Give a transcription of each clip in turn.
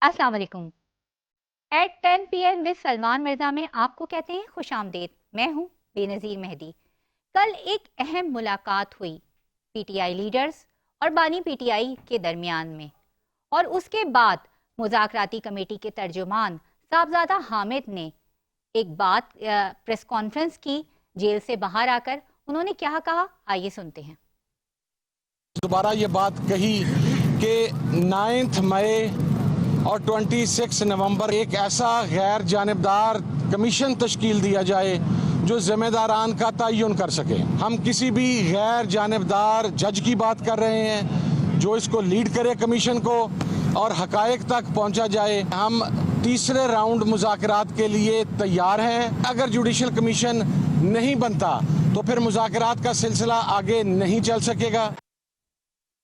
अस्सलाम वालेकुम। At 10 PM with Salman Mirza में आपको कहते हैं खुश आमदेद। मैं हूँ बेनज़ीर मेहदी। कल एक अहम मुलाकात हुई पीटीआई लीडर्स और बानी पीटीआई के दरमियान में, और उसके बाद मुज़ाकराती कमेटी के तर्जुमान साहबजादा हामिद ने एक बात प्रेस कॉन्फ्रेंस की जेल से बाहर आकर। उन्होंने क्या कहा, आइए सुनते हैं। दोबारा ये बात कही कि 9 मई और 26 नवंबर एक ऐसा गैर जानिबदार कमीशन तश्कील दिया जाए जो जिम्मेदारान का तयन कर सके। हम किसी भी गैर जानिबदार जज की बात कर रहे हैं जो इसको लीड करे कमीशन को और हकायक तक पहुंचा जाए। हम तीसरे राउंड मुज़ाकरात के लिए तैयार हैं। अगर जुडिशल कमीशन नहीं बनता तो फिर मुज़ाकरात का सिलसिला आगे नहीं चल सकेगा।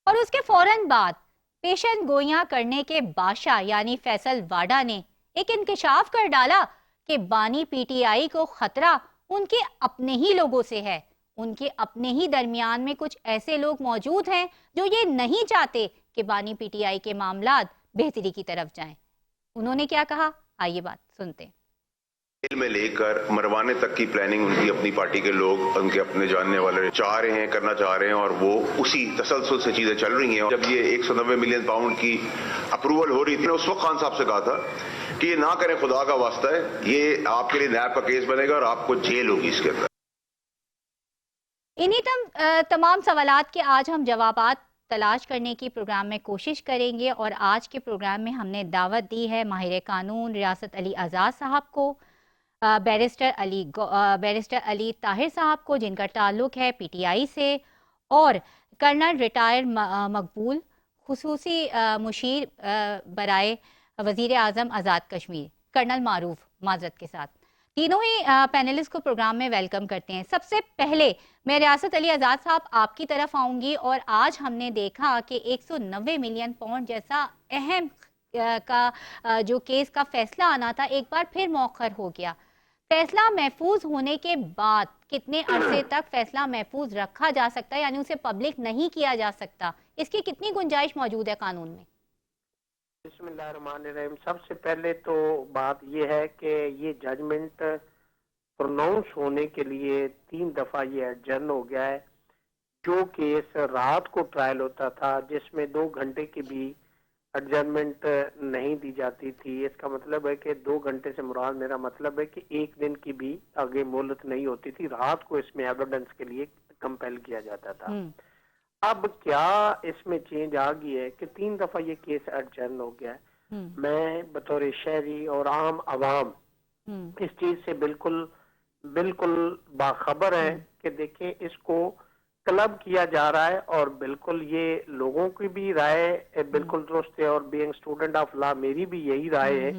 और उसके फौरन बाद पेशन गोइयां करने के बादशाह यानी फैसल वाडा ने एक इंकशाफ कर डाला कि बानी पीटीआई को खतरा उनके अपने ही लोगों से है। उनके अपने ही दरमियान में कुछ ऐसे लोग मौजूद हैं जो ये नहीं चाहते कि बानी पीटीआई के मामलात बेहतरी की तरफ जाएं। उन्होंने क्या कहा, आइए बात सुनते हैं। जेल में लेकर मरवाने तक की प्लानिंग उनकी अपनी पार्टी के लोग, उनके अपने जानने वाले चाह रहे हैं, करना चाह रहे हैं, और वो उसी तसलसल से चीजें चल रही हैं। जब ये 190 मिलियन पाउंड की अप्रूवल हो रही थी, उस वक्त खान साहब से कहा था कि ये ना करें, खुदा का वास्ता है, ये आपके लिए नैब का केस बनेगा और आपको जेल होगी इसके अंदर। इन्हीं तमाम सवालात के आज हम जवाबात तलाश करने की प्रोग्राम में कोशिश करेंगे। और आज के प्रोग्राम में हमने दावत दी है माहिर कानून रियासत अली आज़ाद साहब को, बैरिस्टर अली ताहिर साहब को जिनका ताल्लुक है पीटीआई से, और कर्नल रिटायर मकबूल खुसूसी मुशीर बराए वज़ीर आज़म आज़ाद कश्मीर कर्नल मारूफ माजरत के साथ। तीनों ही पैनलिस्ट को प्रोग्राम में वेलकम करते हैं। सबसे पहले मैं रियासत अली आज़ाद साहब आपकी तरफ आऊँगी। और आज हमने देखा कि 190 मिलियन पाउंड जैसा अहम का जो केस का फैसला आना था, एक बार फिर मौखर हो गया। फैसला महफूज होने के बाद कितने अरसे तक फैसला महफूज रखा जा सकता है, यानी उसे पब्लिक नहीं किया जा सकता, इसकी कितनी गुंजाइश मौजूद है कानून में? बिस्मिल्लाहिर्रहमानिर्रहीम। सबसे पहले तो बात यह है कि ये जजमेंट प्रोनाउंस होने के लिए 3 दफा ये एडजर्न हो गया है। जो केस रात को ट्रायल होता था जिसमें 2 घंटे की भी एडजर्नमेंट नहीं दी जाती थी, इसका मतलब है कि 2 घंटे से मुराद मेरा मतलब है कि 1 दिन की भी आगे मोहलत नहीं होती थी। रात को इसमें एविडेंस के लिए कंपेल किया जाता था। अब क्या इसमें चेंज आ गई है कि 3 दफा ये केस एडजर्न हो गया है। मैं बतौर शहरी और आम आवाम इस चीज से बिल्कुल बाखबर है कि देखें, इसको क्लब किया जा रहा है और बिल्कुल ये लोगों की भी राय बिल्कुल दुरुस्त है, और बीइंग स्टूडेंट ऑफ लॉ मेरी भी यही राय है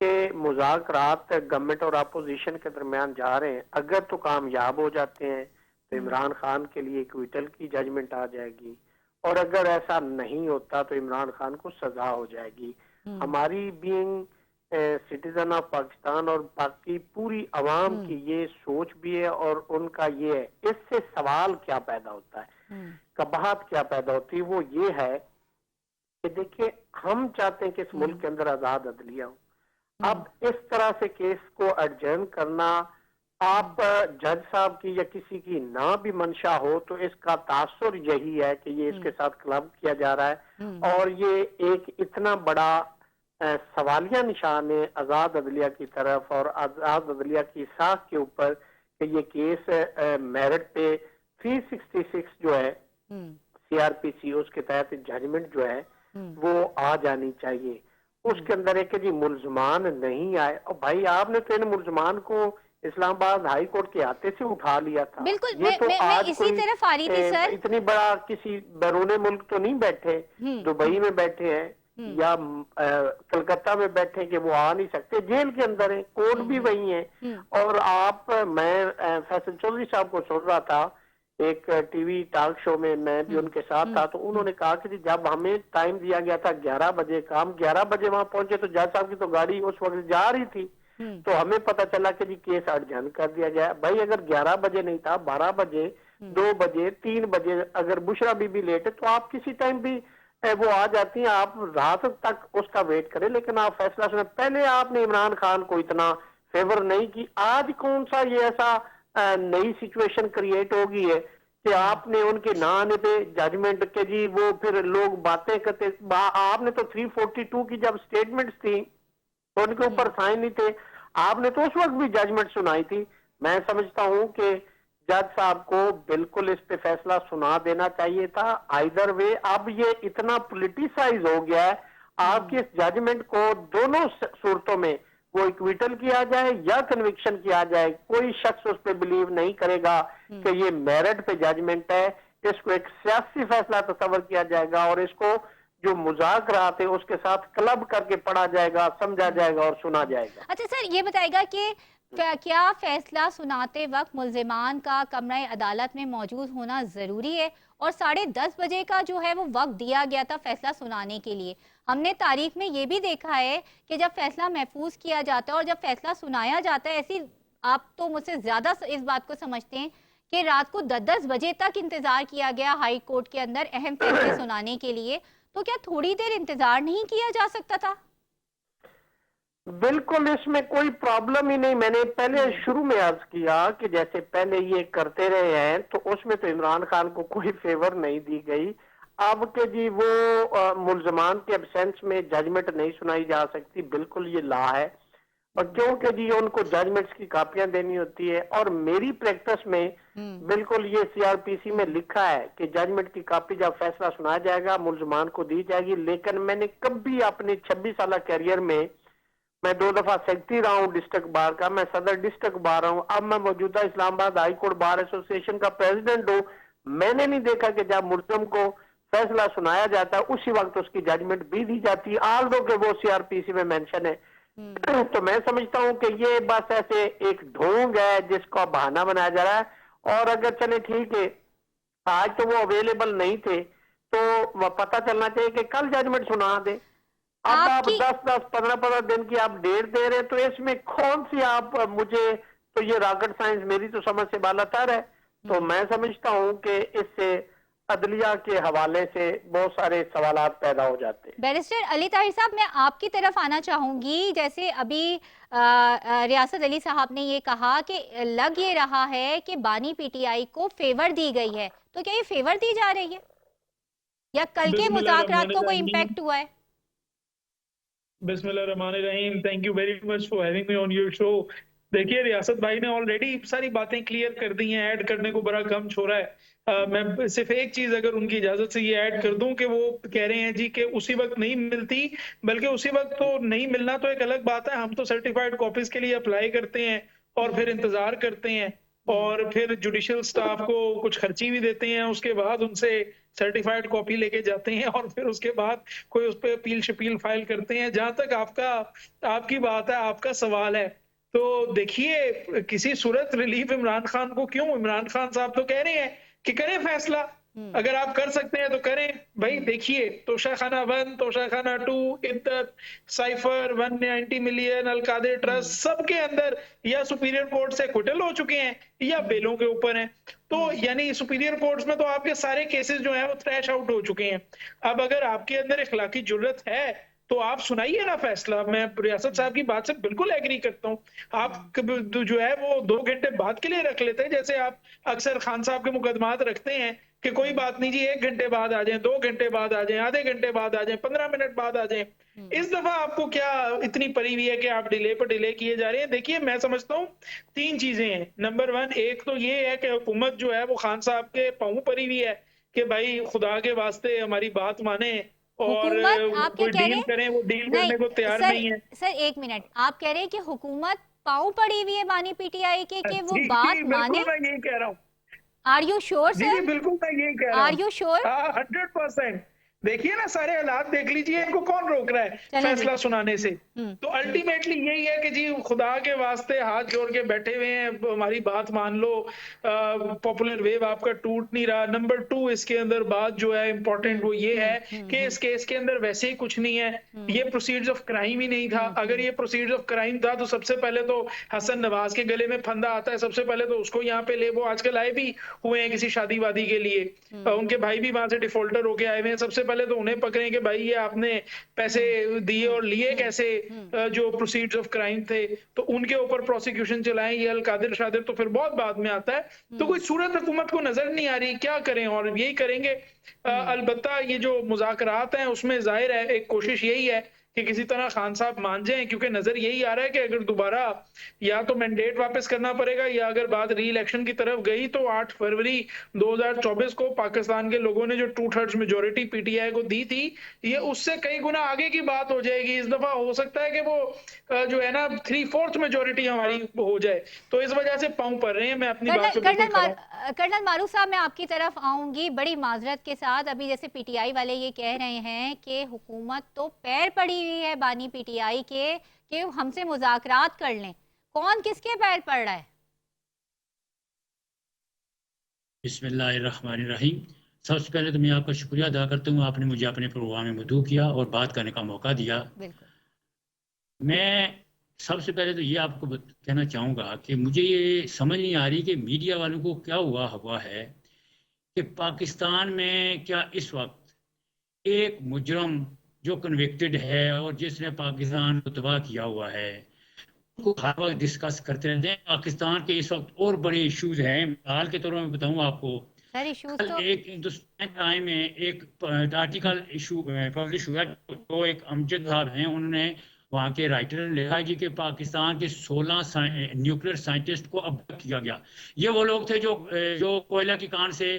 कि मुज़ाकरात गवर्नमेंट और अपोजिशन के दरमियान जा रहे हैं। अगर तो कामयाब हो जाते हैं तो इमरान खान के लिए क्विटल की जजमेंट आ जाएगी, और अगर ऐसा नहीं होता तो इमरान खान को सजा हो जाएगी। हमारी बीइंग सिटीजन ऑफ पाकिस्तान और बाकी पूरी अवाम की ये सोच भी है और उनका ये है। इससे सवाल क्या पैदा होता है, कबाहत क्या पैदा होती है, वो ये है कि देखिए, हम चाहते हैं कि इस मुल्क के अंदर आजाद अदलिया हो। अब इस तरह से केस को एडजर्न करना, आप जज साहब की या किसी की ना भी मंशा हो तो इसका तासुर यही है कि ये इसके साथ क्लब किया जा रहा है, और ये एक इतना बड़ा सवालिया निशान है आजाद अदलिया की तरफ और आजाद अदलिया की साख के ऊपर कि ये केस मेरिट पे 366 जो है सीआरपीसी उसके तहत जजमेंट जो है वो आ जानी चाहिए। उसके अंदर है कि जी मुलजमान नहीं आए, और भाई आपने तो इन मुलजमान को इस्लामाबाद हाई कोर्ट के हाथे से उठा लिया था। बिल्कुल, ये तो मैं आज इसी तरफ आ रही थी सर। इतनी बड़ा किसी बैरून मुल्क तो नहीं बैठे, दुबई में बैठे हैं या कलकत्ता में बैठे कि वो आ नहीं सकते, जेल के अंदर है, कोर्ट भी वही है। और आप, मैं फैसल चौधरी साहब को सुन रहा था एक टीवी टॉक शो में, मैं भी उनके साथ था, तो उन्होंने कहा कि जब हमें टाइम दिया गया था 11 बजे का, हम 11 बजे वहां पहुंचे तो जज साहब की तो गाड़ी उस वक्त जा रही थी, तो हमें पता चला कि जी केस एडजर्न कर दिया गया। भाई अगर 11 बजे नहीं था, 12 बजे, 2 बजे, 3 बजे, अगर बुशरा बीबी लेट है तो आप किसी टाइम भी वो आ जाती हैं, आप रात तक उसका वेट करें, लेकिन आप फैसला सुने। पहले आपने इमरान खान को इतना फेवर नहीं की, आज कौन सा ये ऐसा नई सिचुएशन क्रिएट होगी है कि आपने उनके ना आने पे जजमेंट के जी वो फिर लोग बातें करते। आपने तो 342 की जब स्टेटमेंट्स थी तो उनके ऊपर साइन नहीं थे, आपने तो उस वक्त भी जजमेंट सुनाई थी। मैं समझता हूं कि जज साहब को बिल्कुल इस पे फैसला सुना देना चाहिए था। आइदर वे अब ये इतना पॉलिटिसाइज हो गया है, आपके इस जजमेंट को दोनों सूरतों में वो इक्विटल किया जाए या कन्विक्शन किया जाए, कोई शख्स उस पर बिलीव नहीं करेगा कि ये मेरिट पे जजमेंट है। इसको एक सियासी फैसला तस्वर किया जाएगा और इसको जो मुज़ाकरा थे उसके साथ क्लब करके पढ़ा जाएगा, समझा जाएगा और सुना जाएगा। अच्छा सर, ये बताएगा कि क्या फैसला सुनाते वक्त मुल्जिमान का कमरा अदालत में मौजूद होना ज़रूरी है? और 10:30 बजे का जो है वो वक्त दिया गया था फैसला सुनाने के लिए। हमने तारीख में ये भी देखा है कि जब फैसला महफूज किया जाता है और जब फैसला सुनाया जाता है, ऐसी आप तो मुझसे ज़्यादा इस बात को समझते हैं कि रात को 10-10 बजे तक इंतज़ार किया गया हाई कोर्ट के अंदर अहम फैसले सुनाने के लिए, तो क्या थोड़ी देर इंतज़ार नहीं किया जा सकता था? बिल्कुल, इसमें कोई प्रॉब्लम ही नहीं। मैंने पहले शुरू में अर्ज किया कि जैसे पहले ये करते रहे हैं तो उसमें तो इमरान खान को कोई फेवर नहीं दी गई। अब के जी वो मुल्जमान के एब्सेंस में जजमेंट नहीं सुनाई जा सकती, बिल्कुल ये ला है। और क्योंकि जी उनको जजमेंट्स की कापियां देनी होती है और मेरी प्रैक्टिस में बिल्कुल ये सीआरपीसी में लिखा है कि जजमेंट की कापी जब फैसला सुनाया जाएगा मुल्जमान को दी जाएगी। लेकिन मैंने कभी अपने 26 साल कैरियर में, मैं 2 दफा सेक्रेटरी रहा हूँ डिस्ट्रिक्ट बार का, मैं सदर डिस्ट्रिक्ट बार रहा हूँ, अब मैं मौजूदा Islamabad high court bar association का प्रेसिडेंट हूँ। मैंने नहीं देखा कि जब मुल्जिम को फैसला सुनाया जाता है उसी वक्त उसकी जजमेंट भी दी जाती है, आल दो के वो सीआरपीसी में मेंशन है। तो मैं समझता हूँ कि ये बस ऐसे एक ढोंग है जिसका बहाना बनाया जा रहा है। और अगर चले ठीक है, आज तो वो अवेलेबल नहीं थे तो वह पता चलना चाहिए कि कल जजमेंट सुना दे। अब आप 10-10, 15-15 दिन की आप डेट दे रहे हैं, तो इसमें कौन सी आप मुझे तो ये रॉकेट साइंस मेरी तो समझ से बालातर है। तो मैं समझता हूँ कि इससे अदलिया के हवाले से बहुत सारे सवालात पैदा हो जाते हैं। बैरिस्टर अली ताहिर साहब, मैं आपकी तरफ आना चाहूंगी। जैसे अभी रियासत अली साहब ने ये कहा कि लग ये रहा है कि बानी पीटीआई को फेवर दी गई है, तो क्या ये फेवर दी जा रही है या कल के मुज़ाकरात को कोई इम्पैक्ट हुआ है? बिस्मिल्लाहिर्रहमानिर्रहीम, thank you very much for having me on your show. देखिए, रियासत भाई ने ऑलरेडी सारी बातें क्लियर कर दी हैं, ऐड करने को बड़ा कम छोड़ा है। मैं सिर्फ एक चीज अगर उनकी इजाजत से ये ऐड कर दूं कि वो कह रहे हैं जी कि उसी वक्त नहीं मिलती, बल्कि उसी वक्त तो नहीं मिलना तो एक अलग बात है, हम तो सर्टिफाइड कॉपीज के लिए अप्लाई करते हैं और फिर इंतजार करते हैं और फिर जुडिशियल स्टाफ को कुछ खर्ची भी देते हैं, उसके बाद उनसे सर्टिफाइड कॉपी लेके जाते हैं और फिर उसके बाद कोई उस पर अपील शपील फाइल करते हैं। जहां तक आपकी बात है, आपका सवाल है, तो देखिए किसी सूरत रिलीफ इमरान खान को क्यों? इमरान खान साहब तो कह रहे हैं कि करें फैसला, अगर आप कर सकते हैं तो करें भाई। देखिए, तोशाखाना 1, तोशाखाना 2, इद्दत, साइफर, 190 मिलियन, अलकादिर ट्रस्ट, सबके अंदर या सुपीरियर कोर्ट से एक्विटल हो चुके हैं या बेलों के ऊपर हैं। तो यानी सुपीरियर कोर्ट्स में तो आपके सारे केसेस जो हैं वो थ्रैश आउट हो चुके हैं। अब अगर आपके अंदर इखलाकी जुर्रत है तो आप सुनाइए ना फैसला। मैं रियासत साहब की बात से बिल्कुल एग्री करता हूँ। आप जो है वो 2 घंटे बाद के लिए रख लेते हैं, जैसे आप अक्सर खान साहब के मुकदमात रखते हैं कि कोई बात नहीं जी, 1 घंटे बाद आ जाएं, 2 घंटे बाद आ जाएं, आधे घंटे बाद आ जाएं, 15 मिनट बाद आ जाएं। इस दफा आपको क्या इतनी पड़ी हुई है कि आप डिले पर डिले किए जा रहे हैं? देखिए, मैं समझता हूँ 3 चीजें हैं। नंबर 1, एक तो ये है कि हुकूमत जो है वो खान साहब के पांव पड़ी हुई है कि भाई खुदा के वास्ते हमारी बात माने और कोई डील करें, वो डील करने को तैयार नहीं है। सर 1 मिनट, आप कह रहे हैं कि हुकूमत पांव पड़ी हुई है बानी पीटीआई के कि वो बात माने? मैं यही कह रहा हूँ। Are you sure sir? बिल्कुल मैं यही कह रहा हूँ। Are you sure? 100%। देखिए ना, सारे हालात देख लीजिए, इनको कौन रोक रहा है फैसला सुनाने से? तो अल्टीमेटली यही है कि जी खुदा के वास्ते हाथ जोड़ के बैठे हुए हैं, हमारी बात मान लो। पॉपुलर वेव आपका टूट नहीं रहा। नंबर 2, इसके अंदर बात जो है इंपॉर्टेंट वो ये है कि इस केस के अंदर वैसे ही कुछ नहीं है, ये प्रोसीड्स ऑफ क्राइम ही नहीं था। अगर ये प्रोसीड्स ऑफ क्राइम था तो सबसे पहले तो हसन नवाज के गले में फंदा आता है, सबसे पहले तो उसको यहाँ पे ले, वो आजकल आए भी हुए हैं किसी शादी वादी के लिए, उनके भाई भी वहां से डिफॉल्टर होके आए हुए हैं। सबसे पहले वाले तो उन्हें पकड़ें कि भाई ये आपने पैसे दिए और लिए कैसे, जो प्रोसीड्स ऑफ क्राइम थे, तो उनके ऊपर प्रोसिक्यूशन चलाएं। ये अल कादिर शादिर तो फिर बहुत बाद में आता है। तो कोई सूरत हुकूमत को नजर नहीं आ रही, क्या करें? और यही करेंगे। अलबत्ता ये जो मुज़ाकरात हैं उसमें जाहिर है एक कोशिश यही है कि किसी तरह खान साहब मान जाएं, क्योंकि नजर यही आ रहा है कि अगर दोबारा या तो मैंडेट वापस करना पड़ेगा, या अगर बात री इलेक्शन की तरफ गई तो 8 फरवरी 2024 को पाकिस्तान के लोगों ने जो 2/3 मेजोरिटी पीटीआई को दी थी, ये उससे कई गुना आगे की बात हो जाएगी। इस दफा हो सकता है कि वो जो है ना 3/4 मेजोरिटी हमारी हो जाए। तो इस वजह से पाँव पड़ रहे हैं। मैं अपनी बात पे बिल्कुल खड़ा हूं। कर्नल मारूफ साहब, मैं आपकी तरफ आऊंगी बड़ी माजरत के साथ। अभी जैसे पीटीआई वाले ये कह रहे हैं कि हुकूमत तो पैर पड़ी हुई है बानी पीटीआई के कि हमसे मुज़ाकरात कर लें, कौन किसके पैर पड़ रहा है? बिस्मिल्लाहिर्रहमानिर्रहीम। सबसे पहले तो मैं आपका शुक्रिया अदा करता हूँ, आपने मुझे अपने प्रोग्राम में मदऊ किया और बात करने का मौका दिया। बिल्कुल। मैं सबसे पहले तो ये आपको कहना चाहूँगा कि मुझे ये समझ नहीं आ रही कि मीडिया वालों को क्या हुआ है कि पाकिस्तान में क्या इस वक्त एक मुजरम जो कन्विक्टेड है और जिसने पाकिस्तान को तबाह किया हुआ है को हर वक्त डिस्कस करते रहते हैं। पाकिस्तान के इस वक्त और बड़े इश्यूज हैं। हाल के तौर में बताऊँ आपको, कल एक हिंदुस्तान टाइम में एक आर्टिकल इशू पब्लिश हुआ, तो एक अमजद साहब हैं, उन्होंने वहाँ के राइटर ने लिखा जी कि पाकिस्तान के 16 न्यूक्लियर साइंटिस्ट को अब्दुल किया गया। ये वो लोग थे जो कोयला की कान से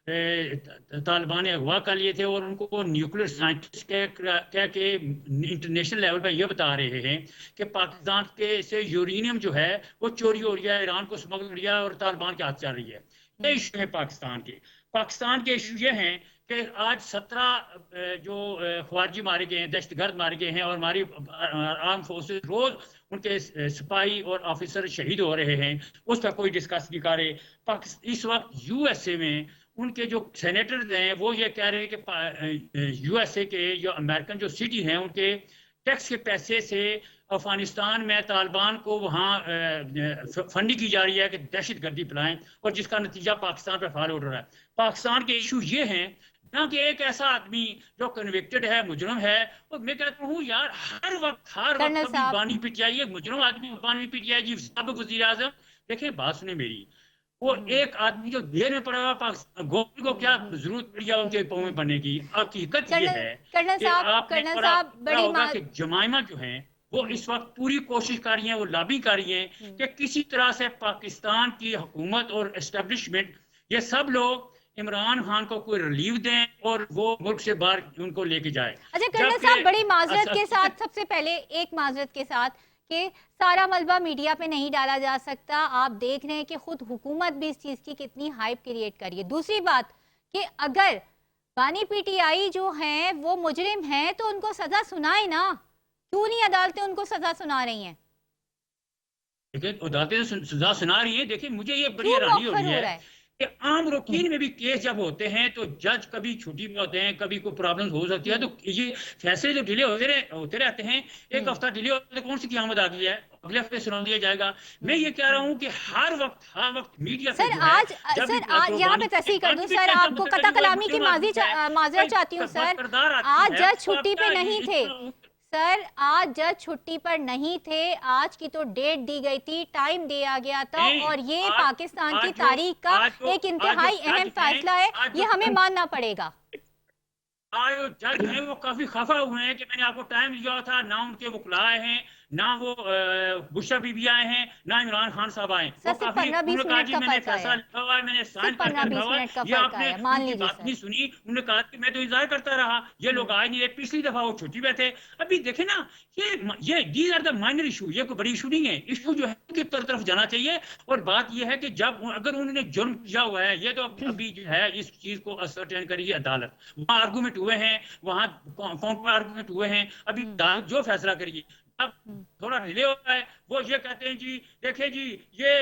तालिबान ने अगवा कर लिए थे और उनको न्यूक्लियर साइंटिस्ट कह के इंटरनेशनल लेवल पर यह बता रहे हैं कि पाकिस्तान के से यूरेनियम जो है वो चोरी हो रही है, ईरान को स्मगल हो रही है और तालिबान के हाथ चल रही है। ये इशू है पाकिस्तान के इशू ये हैं कि आज 17 जो ख्वारजी मारे गए हैं, दहशतगर्द मारे गए हैं और हमारी आर्म फोर्सेस रोज उनके सिपाही और ऑफिसर शहीद हो रहे हैं, उस पर कोई डिस्कस नहीं कर रहे। इस वक्त यूएसए में उनके जो सेनेटर्स हैं वो ये कह रहे हैं कि यूएसए के जो अमेरिकन जो सिटी हैं उनके टैक्स के पैसे से अफगानिस्तान में तालिबान को वहाँ फंडिंग की जा रही है कि दहशत गर्दी फैलाएं, और जिसका नतीजा पाकिस्तान पर फॉलो हो रहा है। पाकिस्तान के इशू ये हैं ना कि एक ऐसा आदमी जो कन्विक्टेड है, मुजरम है, और मैं कहता हूँ यार हर वक्त कभी बानी पीटीआई मुजरम आदमी बानी पीटीआई जी साबिक वज़ीर आज़म। देखिए बात सुने मेरी, वो एक आदमी जो देर में पड़ा हुआ गवर्नमेंट को क्या जरूरत पड़ी है उनके पाँव में बनने की। हकीकत ये है कि आपने जमाइमा जो है वो इस वक्त पूरी कोशिश कर रही है, वो लॉबी कर रही है कि किसी तरह से पाकिस्तान की हुकूमत और एस्टेब्लिशमेंट ये सब लोग इमरान खान को कोई रिलीफ दें और वो मुल्क से बाहर उनको लेके जाए। अच्छा कर्नल साहब, बड़ी माजरत के साथ, सबसे पहले एक माजरत के साथ कि सारा मलबा मीडिया पे नहीं डाला जा सकता। आप देख रहे हैं कि खुद हुकूमत भी इस चीज़ की कितनी हाइप क्रिएट कर रही है। दूसरी बात कि अगर बानी पीटीआई जो हैं वो मुजरिम हैं तो उनको सजा सुनाए ना, क्यों नहीं अदालतें उनको सजा सुना रही हैं? देखिए अदालतें सजा सुना रही हैं। देखिए मुझे ये बड़ी हैरानी हो रही है कि आम रूटीन में भी केस जब होते हैं तो जज कभी छुट्टी में होते हैं, कभी कोई प्रॉब्लम हो सकती है, तो ये फैसले जो डिले होते रहते हैं। एक हफ्ता डिले होते तो कौन सी क़यामत आ गई है, अगले हफ्ते सुना दिया जाएगा। मैं ये कह रहा हूँ कि हर वक्त मीडिया सर आज यहाँ पे तस्दीक कर दूं सर, आपको कता कलामी की माजरत चाहती हूँ सर। आज जज छुट्टी पे नहीं थे सर, आज जज छुट्टी पर नहीं थे। आज की तो डेट दी गई थी, टाइम दिया गया था, और ये पाकिस्तान की तारीख का एक इंतहाई अहम फैसला है, ये हमें मानना पड़ेगा। आज जज हैं वो काफी खफा हुए हैं कि मैंने आपको टाइम दिया था, ना उनके वकील आए हैं, ना वो बुशरा बीबी आए हैं, ना इमरान खान साहब आए। मैंने फैसला लिखा हुआ है, मैंने साइन करके रखा हुआ है, ये आपने उनकी बात नहीं सुनी। उन्होंने कहा कि मैं तो इंतजार करता रहा, ये लोग आए नहीं। पिछली दफा वो छुट्टी पे थे। अभी देखे ना, ये these are the minor issue, ये कोई बड़ी इशू नहीं है। इशू जो है उनकी तरफ जाना चाहिए। और बात ये है कि जब अगर उन्होंने जुर्म किया हुआ है, ये तो अभी जो है इस चीज को असर्टेन करेगी अदालत। वहाँ आर्गूमेंट हुए हैं, वहाँ काउंटर आर्गूमेंट हुए हैं, अभी जो फैसला करेगी। अब थोड़ा डिले होता है, वो ये कहते हैं जी देखें जी ये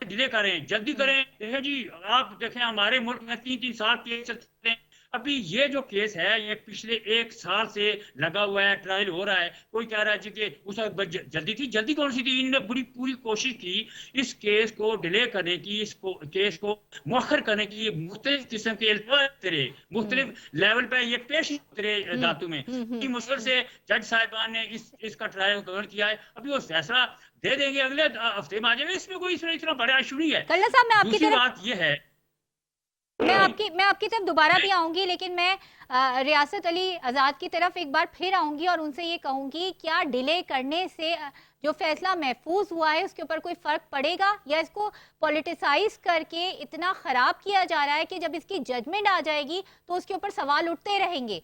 डिले करें, जल्दी करें। देखें जी आप देखें हमारे मुल्क में 3-3 साल केस चलते हैं, अभी ये जो केस है ये पिछले 1 साल से लगा हुआ है, ट्रायल हो रहा है। कोई कह रहा है जी कि उस वक्त जल्दी थी, जल्दी कौन सी थी? इन्होंने पूरी कोशिश की इस केस को डिले करने की, इस केस को मुअख्खर करने की। मुख्तलिफ किस्म के तेरे मुख्तलिफ लेवल पे ये पेश तेरे दातु में मुश्किल से जज साहिबान ने इसका ट्रायल कवर किया है। अभी वो फैसला दे देंगे अगले हफ्ते में आ जाएगा। इसमें इतना बड़ा इशू नहीं है। कल्ला साहब, मैं आपकी दूसरी तरफ बात ये है, मैं आपकी तरफ दोबारा भी आऊंगी, लेकिन मैं रियासत अली आज़ाद की तरफ एक बार फिर आऊंगी और उनसे ये कहूंगी, क्या डिले करने से जो फैसला महफूज हुआ है उसके ऊपर कोई फर्क पड़ेगा, या इसको पॉलिटिसाइज करके इतना खराब किया जा रहा है कि जब इसकी जजमेंट आ जाएगी तो उसके ऊपर सवाल उठते रहेंगे?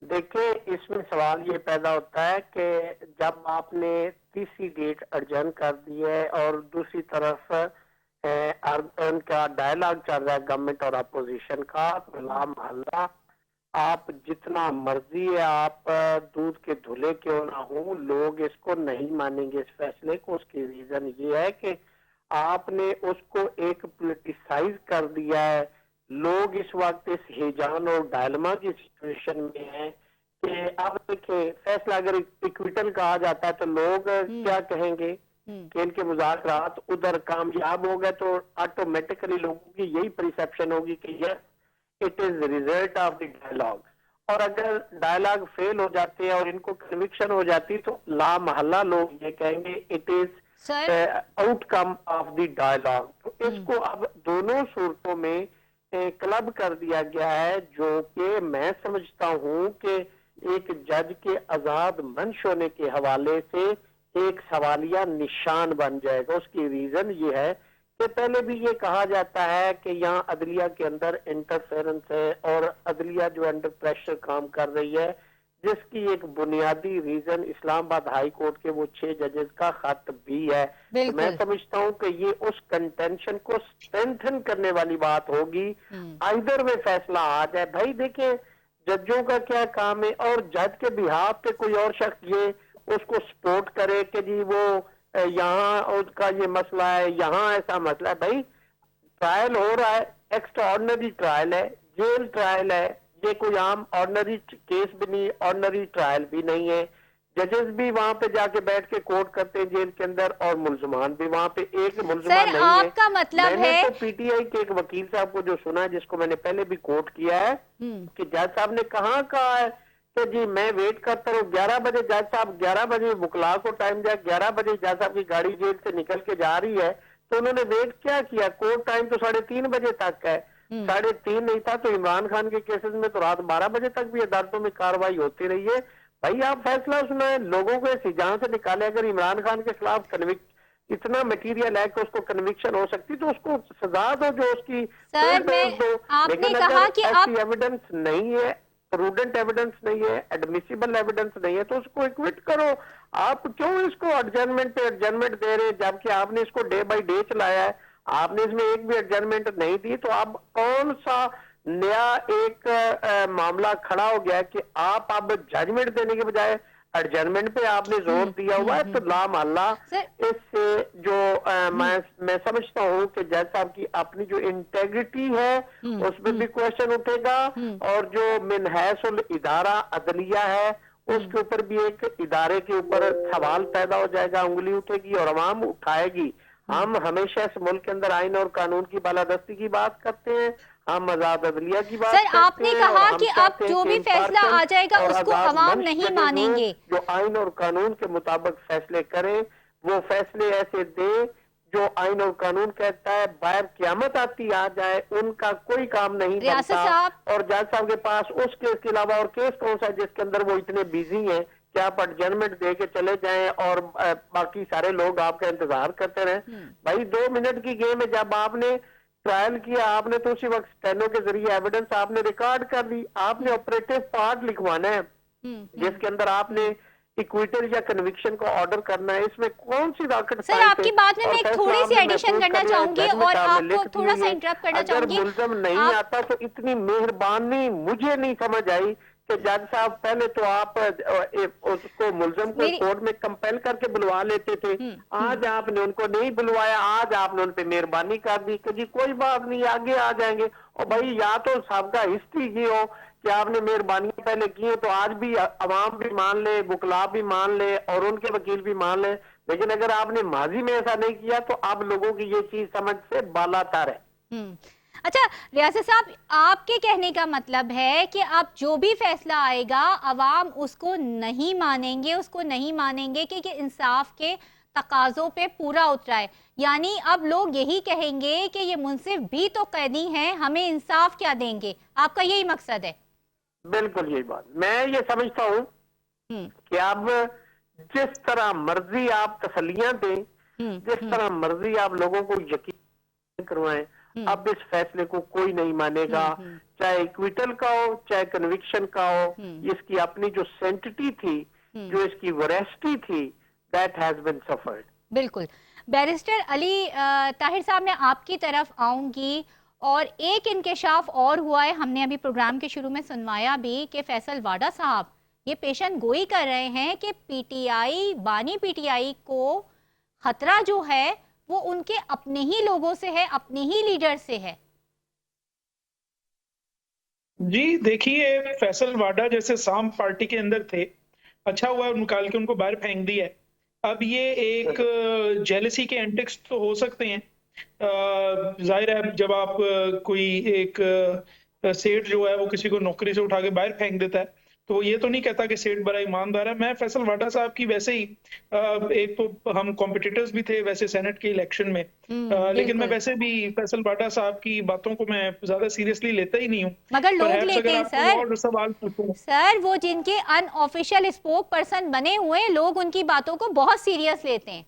देखिए, इसमें सवाल ये पैदा होता है कि जब आपने तीसरी डेट अर्जन कर दी है और दूसरी तरफ उनका डायलॉग चल रहा है गवर्नमेंट और अपोजिशन का, तो मोहल्ला आप जितना मर्जी है आप दूध के धुले क्यों ना हो, लोग इसको नहीं मानेंगे इस फैसले को। उसकी रीजन ये है कि आपने उसको एक पोलिटिसाइज कर दिया है। लोग इस वक्त इस हिजान और डायलमा की सिचुएशन में है कि अब देखिए, फैसला अगर इक्विटल कहा जाता है तो लोग क्या कहेंगे कि इनके मुज़ाकरात उधर कामयाब हो गए, तो ऑटोमेटिकली लोगों की यही परसेप्शन होगी कि yes it is result of the dialogue. और अगर डायलॉग फेल हो जाते हैं और इनको कन्विक्शन हो जाती तो ला महल्ला लोग ये कहेंगे it is outcome of the dialogue. तो इसको अब दोनों सूरतों में क्लब कर दिया गया है, जो कि मैं समझता हूं कि एक जज के आजाद मंश होने के हवाले से एक सवालिया निशान बन जाएगा। उसकी रीजन ये है कि पहले भी ये कहा जाता है कि यहाँ अदलिया के अंदर इंटरफेरेंस है और अदलिया जो अंडर प्रेशर काम कर रही है, जिसकी एक बुनियादी रीजन इस्लामाबाद हाई कोर्ट के वो 6 जजेस का खत भी है। तो मैं समझता हूँ कि ये उस कंटेंशन को स्ट्रेंथन करने वाली बात होगी। आइदर में फैसला आ जाए, भाई देखिए जजों का क्या काम है, और जज के बिहाफ पे कोई और शख्स ये उसको सपोर्ट करे कि जी वो यहाँ उसका ये मसला है, यहाँ ऐसा मसला है। भाई ट्रायल हो रहा है, एक्स्ट्रा ऑर्डिनरी ट्रायल है, जेल ट्रायल है, ये कोई आम ऑर्डिनरी केस भी नहीं, ऑर्डिनरी ट्रायल भी नहीं है। जजेस भी वहां पे जाके बैठ के कोर्ट करते हैं जेल के अंदर, और मुल्जमान भी वहां पे एक मुल्जमान नहीं है। आपका मतलब मैंने है तो पीटीआई के एक वकील साहब को जो सुना है, जिसको मैंने पहले भी कोर्ट किया है, कि जज साहब ने कहा है कि जी मैं वेट करता हूँ 11 बजे, जज साहब 11 बजे बुकला को टाइम दिया, 11 बजे जज साहब की गाड़ी जेल से निकल के जा रही है, तो उन्होंने वेट क्या किया? कोर्ट टाइम तो 3:30 बजे तक है, 3:30 नहीं था तो इमरान खान के केसेस में तो रात 12 बजे तक भी अदालतों में कार्रवाई होती रही है। भाई आप फैसला सुनाए, लोगों को इस हिजान से निकाले। अगर इमरान खान के खिलाफ इतना मटीरियल है कि उसको कन्विक्शन हो सकती, तो उसको सजा दो जो उसकी दो। आपने कहा कि ऐसी एविडेंस नहीं है, प्रूडेंट एविडेंस नहीं है, एडमिसिबल एविडेंस नहीं है, तो उसको एक्विट करो। आप क्यों इसको एडजर्नमेंट पे एडजर्नमेंट दे रहे, जबकि आपने इसको डे बाय डे चलाया है, आपने इसमें एक भी एडजर्नमेंट नहीं दी। तो अब कौन सा नया एक मामला खड़ा हो गया कि आप अब जजमेंट देने के बजाय एडजर्नमेंट पे आपने जोर दिया हुआ है? तो ला मोहल्ला इससे जो मैं समझता हूँ कि जज साहब की अपनी जो इंटेग्रिटी है उसमें भी क्वेश्चन उठेगा, और जो मिनहैसुल इदारा अदलिया है उसके ऊपर भी एक इदारे के ऊपर सवाल पैदा हो जाएगा, उंगली उठेगी और अवाम उठाएगी। हम हमेशा इस मुल्क के अंदर आइन और कानून की बालादस्ती की बात करते हैं, हम आजाद अदलिया की बात करते हैं। आपने कहा कि अब जो भी फैसला आ जाएगा उसको अवाम नहीं मानेंगे। जो आइन और कानून के मुताबिक फैसले करें, वो फैसले ऐसे दे जो आइन और कानून कहता है, बाहर क़यामत आती आ जाए उनका कोई काम नहीं बनता। और जज साहब के पास उस केस के अलावा और केस कौन सा है जिसके अंदर वो इतने बिजी हैं कि आप एडजर्नमेंट दे के चले जाएं और बाकी सारे लोग आपका इंतजार करते रहे? भाई 2 मिनट की गेम है। जब आपने ट्रायल किया, आपने तो उसी वक्त स्टेनो के जरिए एविडेंस आपने रिकॉर्ड कर ली, आपने ऑपरेटिव पार्ट लिखवाना है जिसके अंदर आपने इक्विटल या कन्विक्शन को ऑर्डर करना है। इसमें कौन सी रॉकेट सर आपकी बात में मैं एक थोड़ी सी एडिशन करना चाहूंगी और आपको थोड़ा सा इंटरप्ट करना चाहूंगी। मुल्ज़म नहीं आता तो इतनी मेहरबानी मुझे नहीं समझ आई कि जज साहब पहले तो आप उसको मुलजम को कोर्ट में कंपेल करके बुलवा लेते थे, आज आपने उनको नहीं बुलवाया, आज आपने उन पे मेहरबानी कर दी कि जी कोई बात नहीं आगे आ जाएंगे। और भाई या तो सबका हिस्ट्री ये हो कि आपने मेहरबानी पहले की हो तो आज भी अवाम भी मान ले, वकला भी मान ले और उनके वकील भी मान ले, लेकिन अगर आपने माजी में ऐसा नहीं किया तो अब लोगों की ये चीज समझ से बालातर है। अच्छा रियासत साहब, आपके कहने का मतलब है कि अब जो भी फैसला आएगा अवाम उसको नहीं मानेंगे, उसको नहीं मानेंगे कि इंसाफ के तकाजों पे पूरा उतरा है, यानी अब लोग यही कहेंगे कि ये मुंसिफ भी तो कैदी हैं, हमें इंसाफ क्या देंगे, आपका यही मकसद है? बिल्कुल यही बात मैं ये समझता हूँ कि अब जिस तरह मर्जी आप तसल्लियां दें, जिस तरह मर्जी आप लोगों को यकीन करवाएं, अब इस फैसले को कोई नहीं मानेगा, चाहे इक्विटल का हो चाहे कन्विक्शन का हो। इसकी अपनी जो सेंटिटी थी, जो इसकी वरेसिटी थी, दैट हैज बीन सफर्ड। बिल्कुल। बैरिस्टर अली ताहिर साहब, मैं आपकी तरफ आऊंगी और एक इंकशाफ और हुआ है, हमने अभी प्रोग्राम के शुरू में सुनवाया भी कि फैसल वाडा साहब ये पेशन गोई कर रहे हैं कि पीटीआई, बानी पीटीआई को खतरा जो है वो उनके अपने ही लोगों से है, अपने ही लीडर से है। जी देखिए, फैसल वाडा जैसे साम पार्टी के अंदर थे, अच्छा हुआ निकाल के उनको बाहर फेंक दिया है। अब ये एक जेलसी के एंटिक्स तो हो सकते हैं, जाहिर है जब आप कोई एक सेठ जो है वो किसी को नौकरी से उठा के बाहर फेंक देता है तो ये तो नहीं कहता कि सेठ बड़ा ईमानदार है। मैं फैसल वाडा साहब की वैसे ही एक तो हम कॉम्पिटिटर्स भी थे वैसे सेनेट के इलेक्शन में, लेकिन मैं वैसे भी फैसल वाडा साहब की बातों को मैं ज्यादा सीरियसली लेता ही नहीं हूँ। मगर लोग लेते हैं सर। और सवाल पूछूं सर, वो जिनके अनऑफिशियल स्पोक पर्सन बने हुए लोग उनकी बातों को बहुत सीरियस लेते हैं।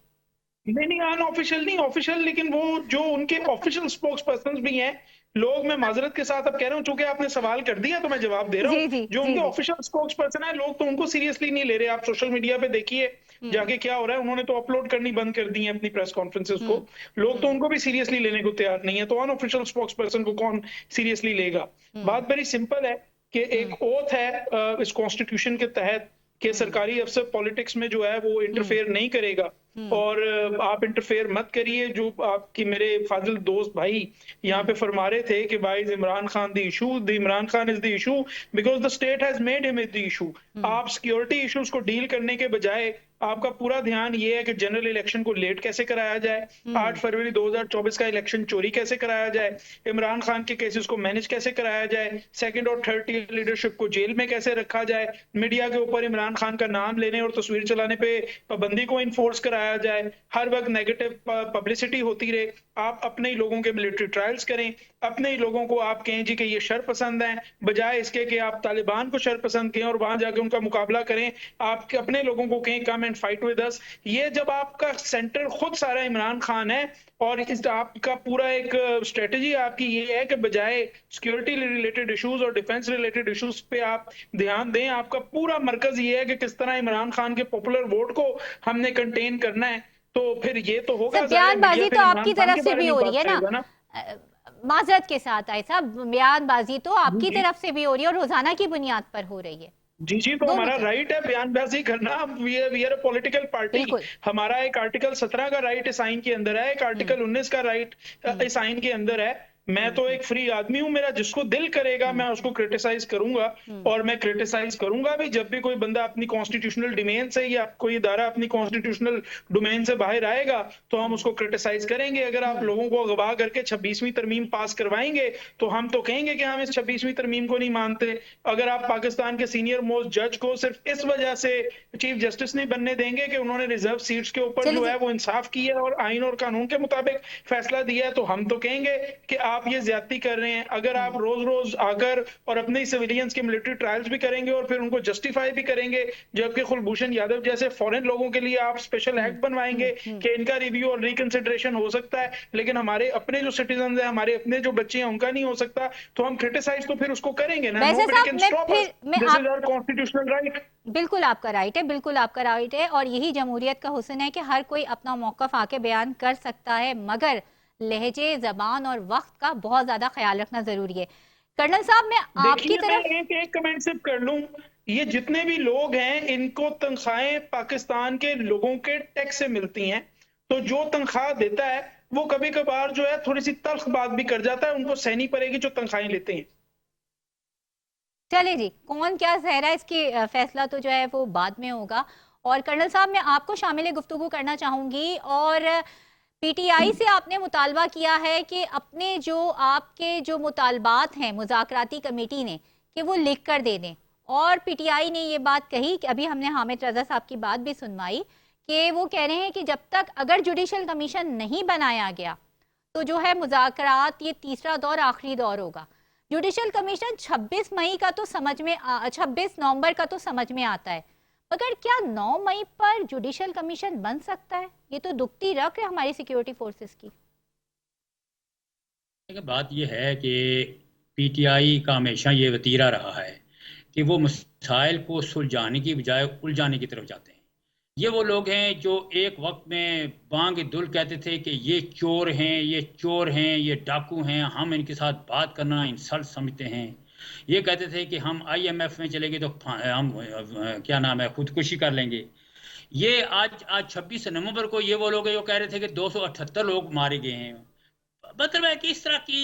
नहीं, अनऑफिशियल नहीं, ऑफिशियल, लेकिन वो जो उनके ऑफिशियल स्पोक्स पर्सन भी हैं लोग, मैं माजरत के साथ अब कह रहा हूँ, चूंकि आपने सवाल कर दिया तो मैं जवाब दे रहा हूँ। जो उनके ऑफिशियल स्पोक्स पर्सन है लोग तो उनको सीरियसली नहीं ले रहे। आप सोशल मीडिया पे देखिए जाके क्या हो रहा है, उन्होंने तो अपलोड करनी बंद कर दी है अपनी प्रेस कॉन्फ्रेंसेस को, लोग तो उनको भी सीरियसली लेने को तैयार नहीं है, तो अनऑफिशियल स्पोक्स पर्सन को कौन सीरियसली लेगा। बात बड़ी सिंपल है कि एक ओथ है इस कॉन्स्टिट्यूशन के तहत कि सरकारी अफसर पॉलिटिक्स में जो है वो इंटरफेयर नहीं करेगा, और आप इंटरफेयर मत करिए। जो आपकी मेरे फाजिल दोस्त भाई यहाँ पे फरमा रहे थे कि भाई Imran Khan the issue, the Imran Khan is the issue because the state has made him is the issue. आप सिक्योरिटी इश्यूज को डील करने के बजाय आपका पूरा ध्यान ये है कि जनरल इलेक्शन को लेट कैसे कराया जाए, 8 फरवरी 2024 का इलेक्शन चोरी कैसे कराया जाए, इमरान खान के केसेस को मैनेज कैसे कराया जाए, सेकंड और थर्ड टीयर लीडरशिप को जेल में कैसे रखा जाए, मीडिया के ऊपर इमरान खान का नाम लेने और तस्वीर चलाने पे पाबंदी को इन्फोर्स कराया जाए, हर वक्त नेगेटिव पब्लिसिटी होती रहे। आप अपने ही लोगों के मिलिट्री ट्रायल्स करें, अपने ही लोगों को आप कहें जी कि ये शर पसंद है, बजाय इसके कि आप तालिबान को शर पसंद कहें और वहां जाके उनका मुकाबला करें। आप अपने लोगों को कहें come and fight with us. ये जब आपका सेंटर खुद सारा इमरान खान है और इस आपका पूरा एक स्ट्रेटजी आपकी ये है कि बजाय सिक्योरिटी रिलेटेड इश्यूज और डिफेंस रिलेटेड इश्यूज पे आप ध्यान दें, आपका पूरा मरकज ये है कि किस तरह इमरान खान के पॉपुलर वोट को हमने कंटेन करना है, तो फिर ये तो होगा। बयानबाजी तो आपकी तरफ से भी हो रही है ना, माजरत के साथ आए साहब, बयानबाजी तो आपकी तरफ से भी हो रही है और रोजाना की बुनियाद पर हो रही है। जी, तो हमारा राइट है बयानबाजी करना, we are a political party. हमारा एक आर्टिकल 17 का राइट इस आइन के अंदर है, एक आर्टिकल 19 का राइट इस आइन के अंदर है। मैं तो एक फ्री आदमी हूं, मेरा जिसको दिल करेगा मैं उसको क्रिटिसाइज करूंगा, और मैं क्रिटिसाइज करूंगा भी जब भी कोई बंदा अपनी कॉन्स्टिट्यूशनल डोमेन से या कोई इदारा अपनी कॉन्स्टिट्यूशनल डोमेन से बाहर आएगा तो हम उसको क्रिटिसाइज करेंगे। अगर आप लोगों को अगवा करके 26वीं तरमीम पास करवाएंगे तो हम तो कहेंगे कि हम इस 26वीं तरमीम को नहीं मानते। अगर आप पाकिस्तान के सीनियर मोस्ट जज को सिर्फ इस वजह से चीफ जस्टिस नहीं बनने देंगे कि उन्होंने रिजर्व सीट्स के ऊपर जो है वो इंसाफ किया और आइन और कानून के मुताबिक फैसला दिया है, तो हम तो कहेंगे कि आप ये ज्यादती कर रहे हैं। अगर आप रोज रोज आकर और अपने सिविलियंस के मिलिट्री ट्रायल्स भी करेंगे और फिर उनको जस्टिफाई भी करेंगे, जबकि कुलभूषण यादव जैसे फॉरेन लोगों के लिए आप स्पेशल एक्ट बनवाएंगे कि इनका रिव्यू और रिकंसिडरेशन हो सकता है, लेकिन हमारे अपने जो सिटीजन है, हमारे अपने जो बच्चे हैं उनका नहीं हो सकता, तो हम क्रिटिसाइज तो फिर उसको करेंगे ना। Constitutional right. बिल्कुल आपका राइट है, बिल्कुल आपका राइट है, और यही जमहूरियत का हुस्न है कि हर कोई अपना मौक़िफ़ आके बयान कर सकता है, मगर लहजे, ज़बान और वक्त का बहुत ज़्यादा ख्याल रखना ज़रूरी है। कर्नल साहब मैं आपकी देखिए, तरफ मैं एक कमेंट सिर्फ कर लूं, ये जितने भी लोग हैं इनको तनख्वाहें पाकिस्तान के लोगों के टैक्स से मिलती हैं, तो जो तनख्वाह देता है वो कभी कभार जो है थोड़ी सी तल्ख बात भी कर जाता है, उनको सहनी पड़ेगी जो तनख्वाहें लेते हैं। चले जी, कौन क्या सह रहा है इसकी फैसला तो जो है वो बाद में होगा। और कर्नल साहब मैं आपको शामिल गुफ्तगू करना चाहूंगी, और पीटीआई से आपने मुतालबा किया है कि अपने जो आपके जो मुतालबात हैं मुज़ाकराती कमेटी ने कि वो लिख कर दे दें, और पीटीआई ने ये बात कही कि अभी हमने हामिद रजा साहब की बात भी सुनवाई कि वो कह रहे हैं कि जब तक अगर जुडिशल कमीशन नहीं बनाया गया तो जो है मुज़ाकरात ये तीसरा दौर आखिरी दौर होगा। जुडिशल कमीशन 26 मई का तो 26 नवंबर का तो समझ में आता है, मगर क्या 9 मई पर जुडिशल कमीशन बन सकता है? ये तो दुखती रख है हमारी सिक्योरिटी फोर्सेस की। बात यह है कि पीटीआई का हमेशा ये वतीरा रहा है कि वो मसाइल को सुलझाने की बजाय उलझाने की तरफ जाते हैं। ये वो लोग हैं जो एक वक्त में बांग दुल कहते थे कि ये चोर हैं, ये चोर हैं, ये डाकू हैं, हम इनके साथ बात करना इंसल्ट समझते हैं। ये कहते थे कि हम आईएमएफ में चलेंगे तो हम क्या नाम है खुदकुशी कर लेंगे। ये आज 26 नवंबर को ये वो लोग हैं जो कह रहे थे कि 278 लोग मारे गए हैं। मतलब है कि इस तरह की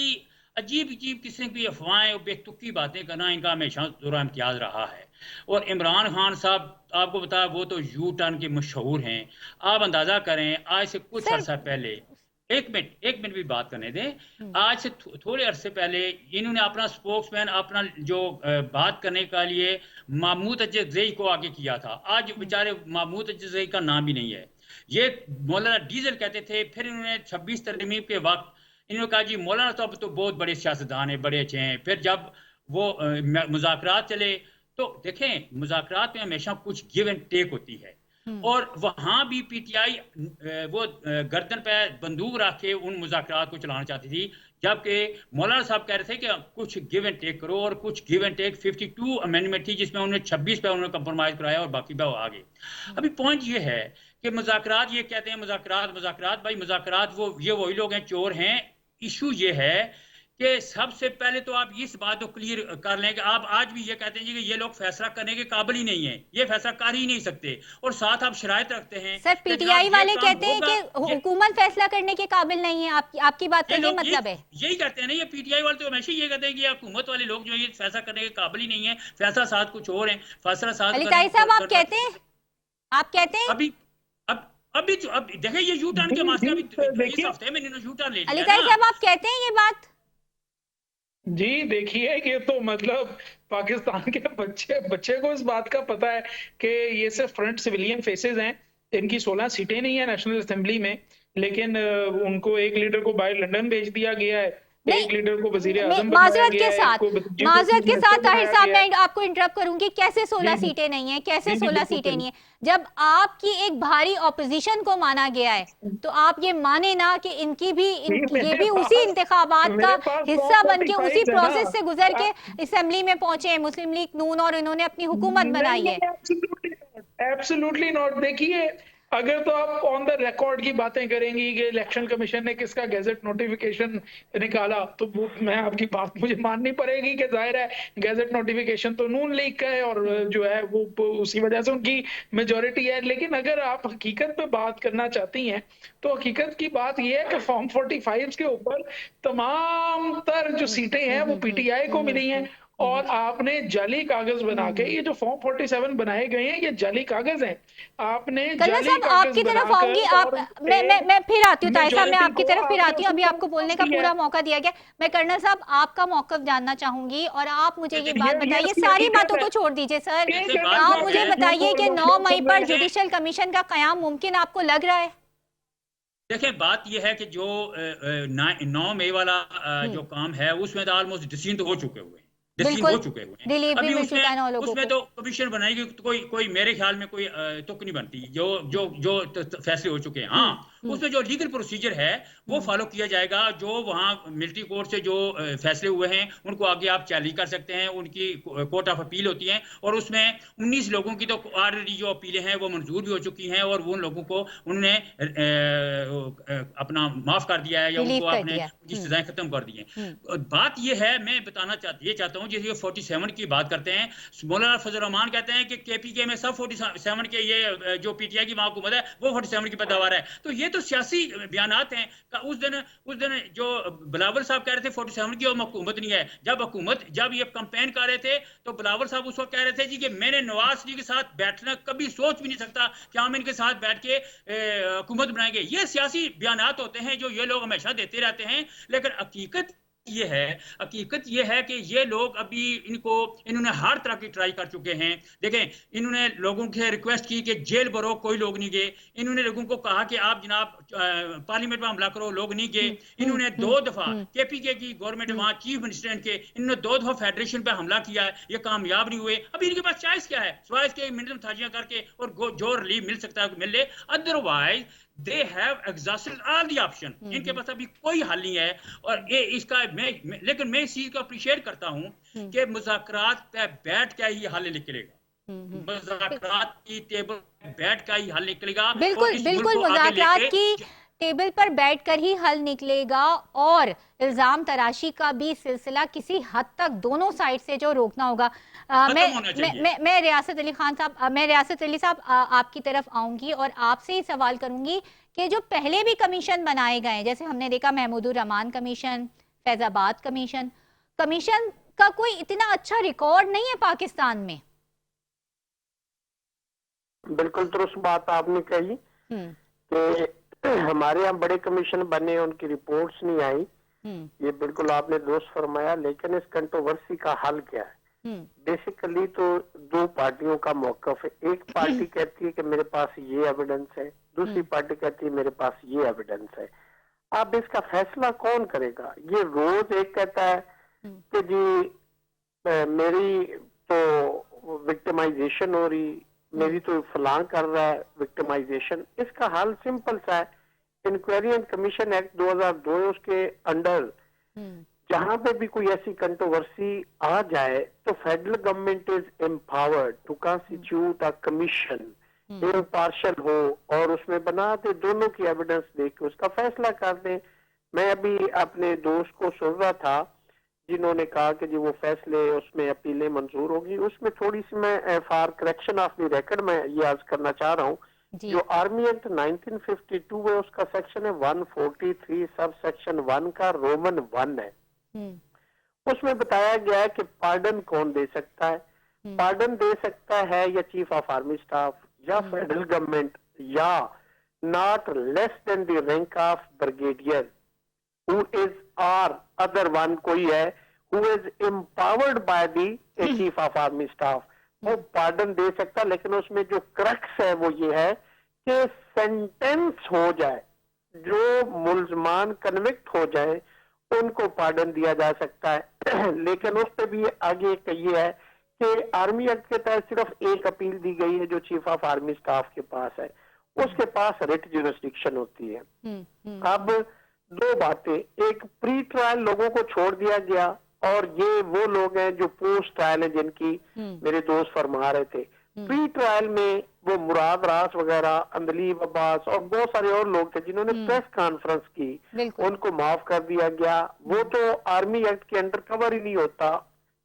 अजीब अजीब किस्म की अफवाहें और बेतुकी बातें करना इनका हमेशा दुरा इम्तियाज रहा है। और इमरान खान साहब आपको बताया वो तो यू टर्न के मशहूर हैं। आप अंदाजा करें आज से कुछ अर्सा पहले, एक मिनट भी बात करने दें, आज से थोड़े अरसे पहले इन्होंने अपना स्पोक्समैन अपना जो बात करने के लिए महमूद अजज़ई को आगे किया था। आज बेचारे महमूद अजज़ई का नाम भी नहीं है। ये मौलाना डीजल कहते थे, फिर इन्होंने 26 तरमीम के वक्त इन्होंने कहा जी मौलाना साहब तो बहुत बड़े सियासतदान हैं, बड़े अच्छे हैं। फिर जब वो मुज़ाकरात चले तो देखें मुज़ाकरात में हमेशा कुछ गिव एंड टेक होती है, और वहां भी पीटीआई वो गर्दन पे बंदूक रख के उन मुज़ाकरात को चलाना चाहती थी, जबकि मौलाना साहब कह रहे थे कि कुछ गिव एंड टेक करो, और कुछ गिव एंड टेक 52 अमेंडमेंट थी जिसमें उन्होंने 26 पे उन्होंने कंप्रोमाइज कराया और बाकी पे आगे। अभी पॉइंट ये है कि मुज़ाकरात, ये कहते हैं मुज़ाकरात भाई मुज़ाकरात वो ये वही लोग हैं चोर हैं। इशू ये है कि सबसे पहले तो आप इस बात को क्लियर कर लें कि आप आज भी ये कहते हैं कि ये लोग फैसला करने के काबिल ही नहीं है, ये फैसला कर ही नहीं सकते, और साथ आप शराइत रखते हैं। सर पीटीआई वाले कहते हैं कि हुकूमत फैसला करने के काबिल नहीं है। आपकी बात का ये मतलब है? यही कहते हैं ना, ये पीटीआई वाले तो हमेशा ये कहते हैं कि हुकूमत वाले लोग जो ये फैसला करने के काबिल ही नहीं है, फैसला साथ कुछ और है, फैसला साथ अली ताई साहब आप कहते हैं अभी देखिए ये यू टर्न के मास्टर अभी इस हफ्ते में इन्होंने यू टर्न ले लिया। अली ताई साहब आप कहते हैं ये बात? जी देखिए, ये तो मतलब पाकिस्तान के बच्चे को इस बात का पता है कि ये सिर्फ फ्रंट सिविलियन फेसेस हैं। इनकी 16 सीटें नहीं है नेशनल असेंबली में, लेकिन उनको एक लीडर को बाहर लंदन भेज दिया गया है, एक लीडर को वजीर आजम माजरत के साथ ताहिर साहब मैं आपको इंटरप्ट करूंगी। कैसे 16 सीटें नहीं है? कैसे 16 सीटें नहीं है? जब आपकी एक भारी ऑपोजिशन को माना गया है तो आप ये माने ना कि इनकी भी ये भी उसी इंतखाबात का हिस्सा बन के उसी प्रोसेस से गुजर के असेंबली में पहुंचे हैं मुस्लिम लीग नून, और इन्होंने अपनी हुकूमत बनाई है। Absolutely not. देखिए अगर तो आप ऑन द रिकॉर्ड की बातें करेंगी कि इलेक्शन कमीशन ने किसका गैजेट नोटिफिकेशन निकाला, तो मैं आपकी बात मुझे माननी पड़ेगी कि जाहिर है गैजेट नोटिफिकेशन तो नून लीग का है, और जो है वो उसी वजह से उनकी मेजॉरिटी है। लेकिन अगर आप हकीकत पे बात करना चाहती हैं तो हकीकत की बात यह है कि फॉर्म 45 के ऊपर तमाम तर जो सीटें हैं वो पीटीआई को मिली हैं, और आपने जाली कागज बना के, ये जो फॉर्म 47 बनाए गए हैं ये जाली कागज हैं। आपने जाली कागज आपकी तरफ आऊंगी, मैं फिर आती हूँ ताई साहब, मैं आपकी तरफ फिर आती हूँ। अभी आपको बोलने का पूरा मौका दिया गया। मैं कर्नल साहब आपका मौकफ जानना चाहूंगी, और आप मुझे ये बात बताइए, सारी बातों को छोड़ दीजिए सर, आप मुझे बताइए कि 9 मई पर जुडिशल कमीशन का कयाम मुमकिन आपको लग रहा है? देखिए बात यह है कि जो 9 मई वाला जो काम है उसमें तो ऑलमोस्ट डिसीजन तो हो चुके हुए हैं, डिसीजन हो चुके हुए हैं। रिलीफ भी अभी मिल चुका है 9 लोगों उसमें को। तो कमीशन बनाएगी तो कोई मेरे ख्याल में कोई तुक नहीं बनती, जो जो जो फैसले हो चुके हैं। हाँ, उसमें जो लीगल प्रोसीजर है वो फॉलो किया जाएगा। जो वहाँ मिलिट्री कोर्ट से जो फैसले हुए हैं उनको आगे आप चैलेंज कर सकते हैं, उनकी कोर्ट ऑफ अपील होती है, और उसमें 19 लोगों की तो ऑलरेडी जो अपीलें हैं वो मंजूर भी हो चुकी हैं, और उन लोगों को उन्होंने अपना माफ कर दिया है, या रिलीफ उनको कर आपने दिया। उनकी सजाएं खत्म कर दी हैं। बात ये है, मैं बताना चाहता हूँ, जैसे 47 की बात करते हैं, मौलाना फजल रहमान कहते हैं कि केपीके में सब 47 के, ये जो पीटीआई की हुकूमत है वो 47 की पैदावार है। तो ये तो सियासी बयानात हैं। उस दिन जो बिलावल साहब कह रहे थे 47 की हुकूमत नहीं है, जब ये कैंपेन कर रहे थे तो बिलावल साहब उस वक्त कह रहे थे जी कि मैंने नवाज शरीफ के साथ बैठना कभी सोच भी नहीं सकता कि हम इनके साथ बैठ के हुकूमत बनाएंगे। ये सियासी बयानात होते हैं जो ये लोग हमेशा देते रहते हैं, लेकिन हकीकत ये है कि ये लोग अभी इन्होंने हर तरह की ट्राई कर चुके हैं। देखें, इन्होंने लोगों से रिक्वेस्ट की कि जेल भरो, कोई लोग नहीं गए। इन्होंने लोगों को कहा कि आप जनाब पार्लियामेंट में हमला करो, लोग नहीं गए। इन्होंने 2 दफा केपीके की गवर्नमेंट वहां चीफ मिनिस्टर के, इन्होंने 2 दफा फेडरेशन पे हमला किया है, ये कामयाब नहीं हुए। अभी इनके पास चॉइस क्या है, सिवाय इसके मिनट थाजियां करके और जो रिलीफ मिल सकता है मिल ले, otherwise they have exhausted all the option. इनके पास अभी कोई हल नहीं है। और ये इसका लेकिन मैं इस चीज को अप्रिशिएट करता हूं कि मुज़ाकरात पे बैठ के ही हल निकलेगा। मुज़ाकरात की टेबल पे बैठ के ही हल निकलेगा। बिल्कुल बिल्कुल, मुज़ाकरात की टेबल पर बैठकर ही हल निकलेगा, और इल्जाम तराशी का भी सिलसिला किसी हद तक दोनों साइड से जो रोकना होगा। मैं रियासत अली खान साहब, मैं रियासत अली साहब आपकी तरफ आऊंगी और आपसे ही सवाल करूंगी कि जो पहले भी कमीशन बनाए गए, जैसे हमने देखा महमूदुर रहमान कमीशन, फैजाबाद कमीशन का कोई इतना अच्छा रिकॉर्ड नहीं है पाकिस्तान में। बिल्कुल दुरुस्त बात आपने कही कि हमारे यहाँ बड़े कमीशन बने, उनकी रिपोर्ट्स नहीं आई। ये बिल्कुल आपने दुरुस्त फरमाया। लेकिन इस कंट्रोवर्सी का हल क्या है? बेसिकली तो 2 पार्टियों का मौकफ है। एक पार्टी कहती है कि मेरे पास ये एविडेंस है, दूसरी पार्टी कहती है मेरे पास ये एविडेंस है। अब इसका फैसला कौन करेगा? ये रोज एक कहता है कि जी मेरी तो विक्टिमाइजेशन हो रही, मेरी तो फलां कर रहा है विक्टिमाइजेशन। इसका हल सिंपल सा है, इंक्वायरी एंड कमीशन एक्ट 2002 उसके अंडर जहां पे भी कोई ऐसी कंट्रोवर्सी आ जाए तो federal government is empowered to constitute a commission, impartial हो, और उसमें बना दे, दोनों की एविडेंस देख के उसका फैसला कर दे। मैं अभी अपने दोस्त को सुन रहा था जिन्होंने कहा कि जी वो फैसले उसमें अपीलें मंजूर होगी। उसमें थोड़ी सी मैं for correction of the record में ये अर्ज करना चाह रहा हूँ, जो आर्मी एक्ट 1952 है उसका सेक्शन है 143 सब सेक्शन 1 का रोमन 1 है। उसमें बताया गया है कि पार्डन कौन दे सकता है। पार्डन दे सकता है या चीफ ऑफ आर्मी स्टाफ या फेडरल गवर्नमेंट या not less than the rank of brigadier who is or other one कोई है who is empowered by the chief of army staff, वो पार्डन दे सकता। लेकिन उसमें जो क्रक्स है वो ये है कि सेंटेंस हो जाए, जो मुल्जमान कन्विक्ट हो जाए उनको पार्डन दिया जा सकता है। लेकिन उस पर भी आगे ये है कि आर्मी एक्ट के तहत सिर्फ एक अपील दी गई है जो चीफ ऑफ आर्मी स्टाफ के पास है, उसके पास रिट ज्यूरिसडिक्शन होती है। अब 2 बातें, एक प्री ट्रायल लोगों को छोड़ दिया गया, और ये वो लोग हैं जो पोस्ट ट्रायल है जिनकी मेरे दोस्त फरमा रहे थे। प्री ट्रायल में वो मुराद रास वगैरह, अंदलीब अब्बास और बहुत सारे और लोग थे जिन्होंने प्रेस कॉन्फ्रेंस की, उनको माफ कर दिया गया। वो तो आर्मी एक्ट के अंडर कवर ही नहीं होता,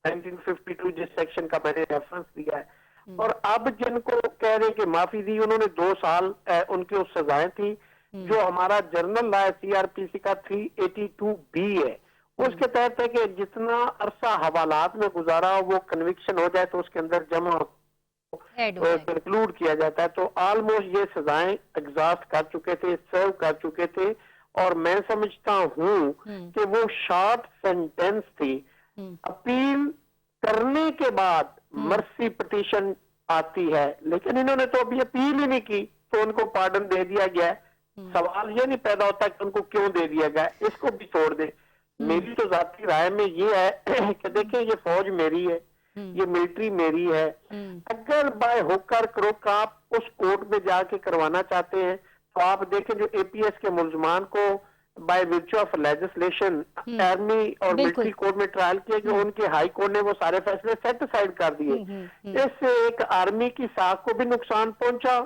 1952 जिस सेक्शन का मैंने रेफरेंस दिया है। और अब जिनको कह रहे कि माफी दी, उन्होंने 2 साल उनकी उस सजाएं थी। जो हमारा जर्नल लॉ है सीआरपीसी का 382B है, उसके तहत है कि जितना अरसा हवालात में गुजारा वो कन्विक्शन हो जाए तो उसके अंदर जमा कंक्लूड किया जाता है। तो ऑलमोस्ट ये सजाएं एग्जॉस्ट कर चुके थे, सर्व कर चुके थे, और मैं समझता हूं कि वो शॉर्ट सेंटेंस थी। अपील करने के बाद मर्सी पिटीशन आती है, लेकिन इन्होंने तो अभी अपील ही नहीं की तो उनको पार्डन दे दिया गया है। सवाल ये नहीं पैदा होता कि उनको क्यों दे दिया गया, इसको भी छोड़ दे। मेरी तो जाती राय में ये है कि देखिए ये फौज मेरी है, ये मिलिट्री मेरी है। अगर बाय होकर क्रोक आप उस कोर्ट में जाके करवाना चाहते हैं तो आप देखें जो एपीएस के मुलजमान को by virtue of legislation army और मिलिट्री कोर्ट में ट्रायल किया कि उनके हाई कोर्ट ने वो सारे फैसले सेट असाइड कर दिए। इससे एक आर्मी की साख को भी नुकसान पहुंचा।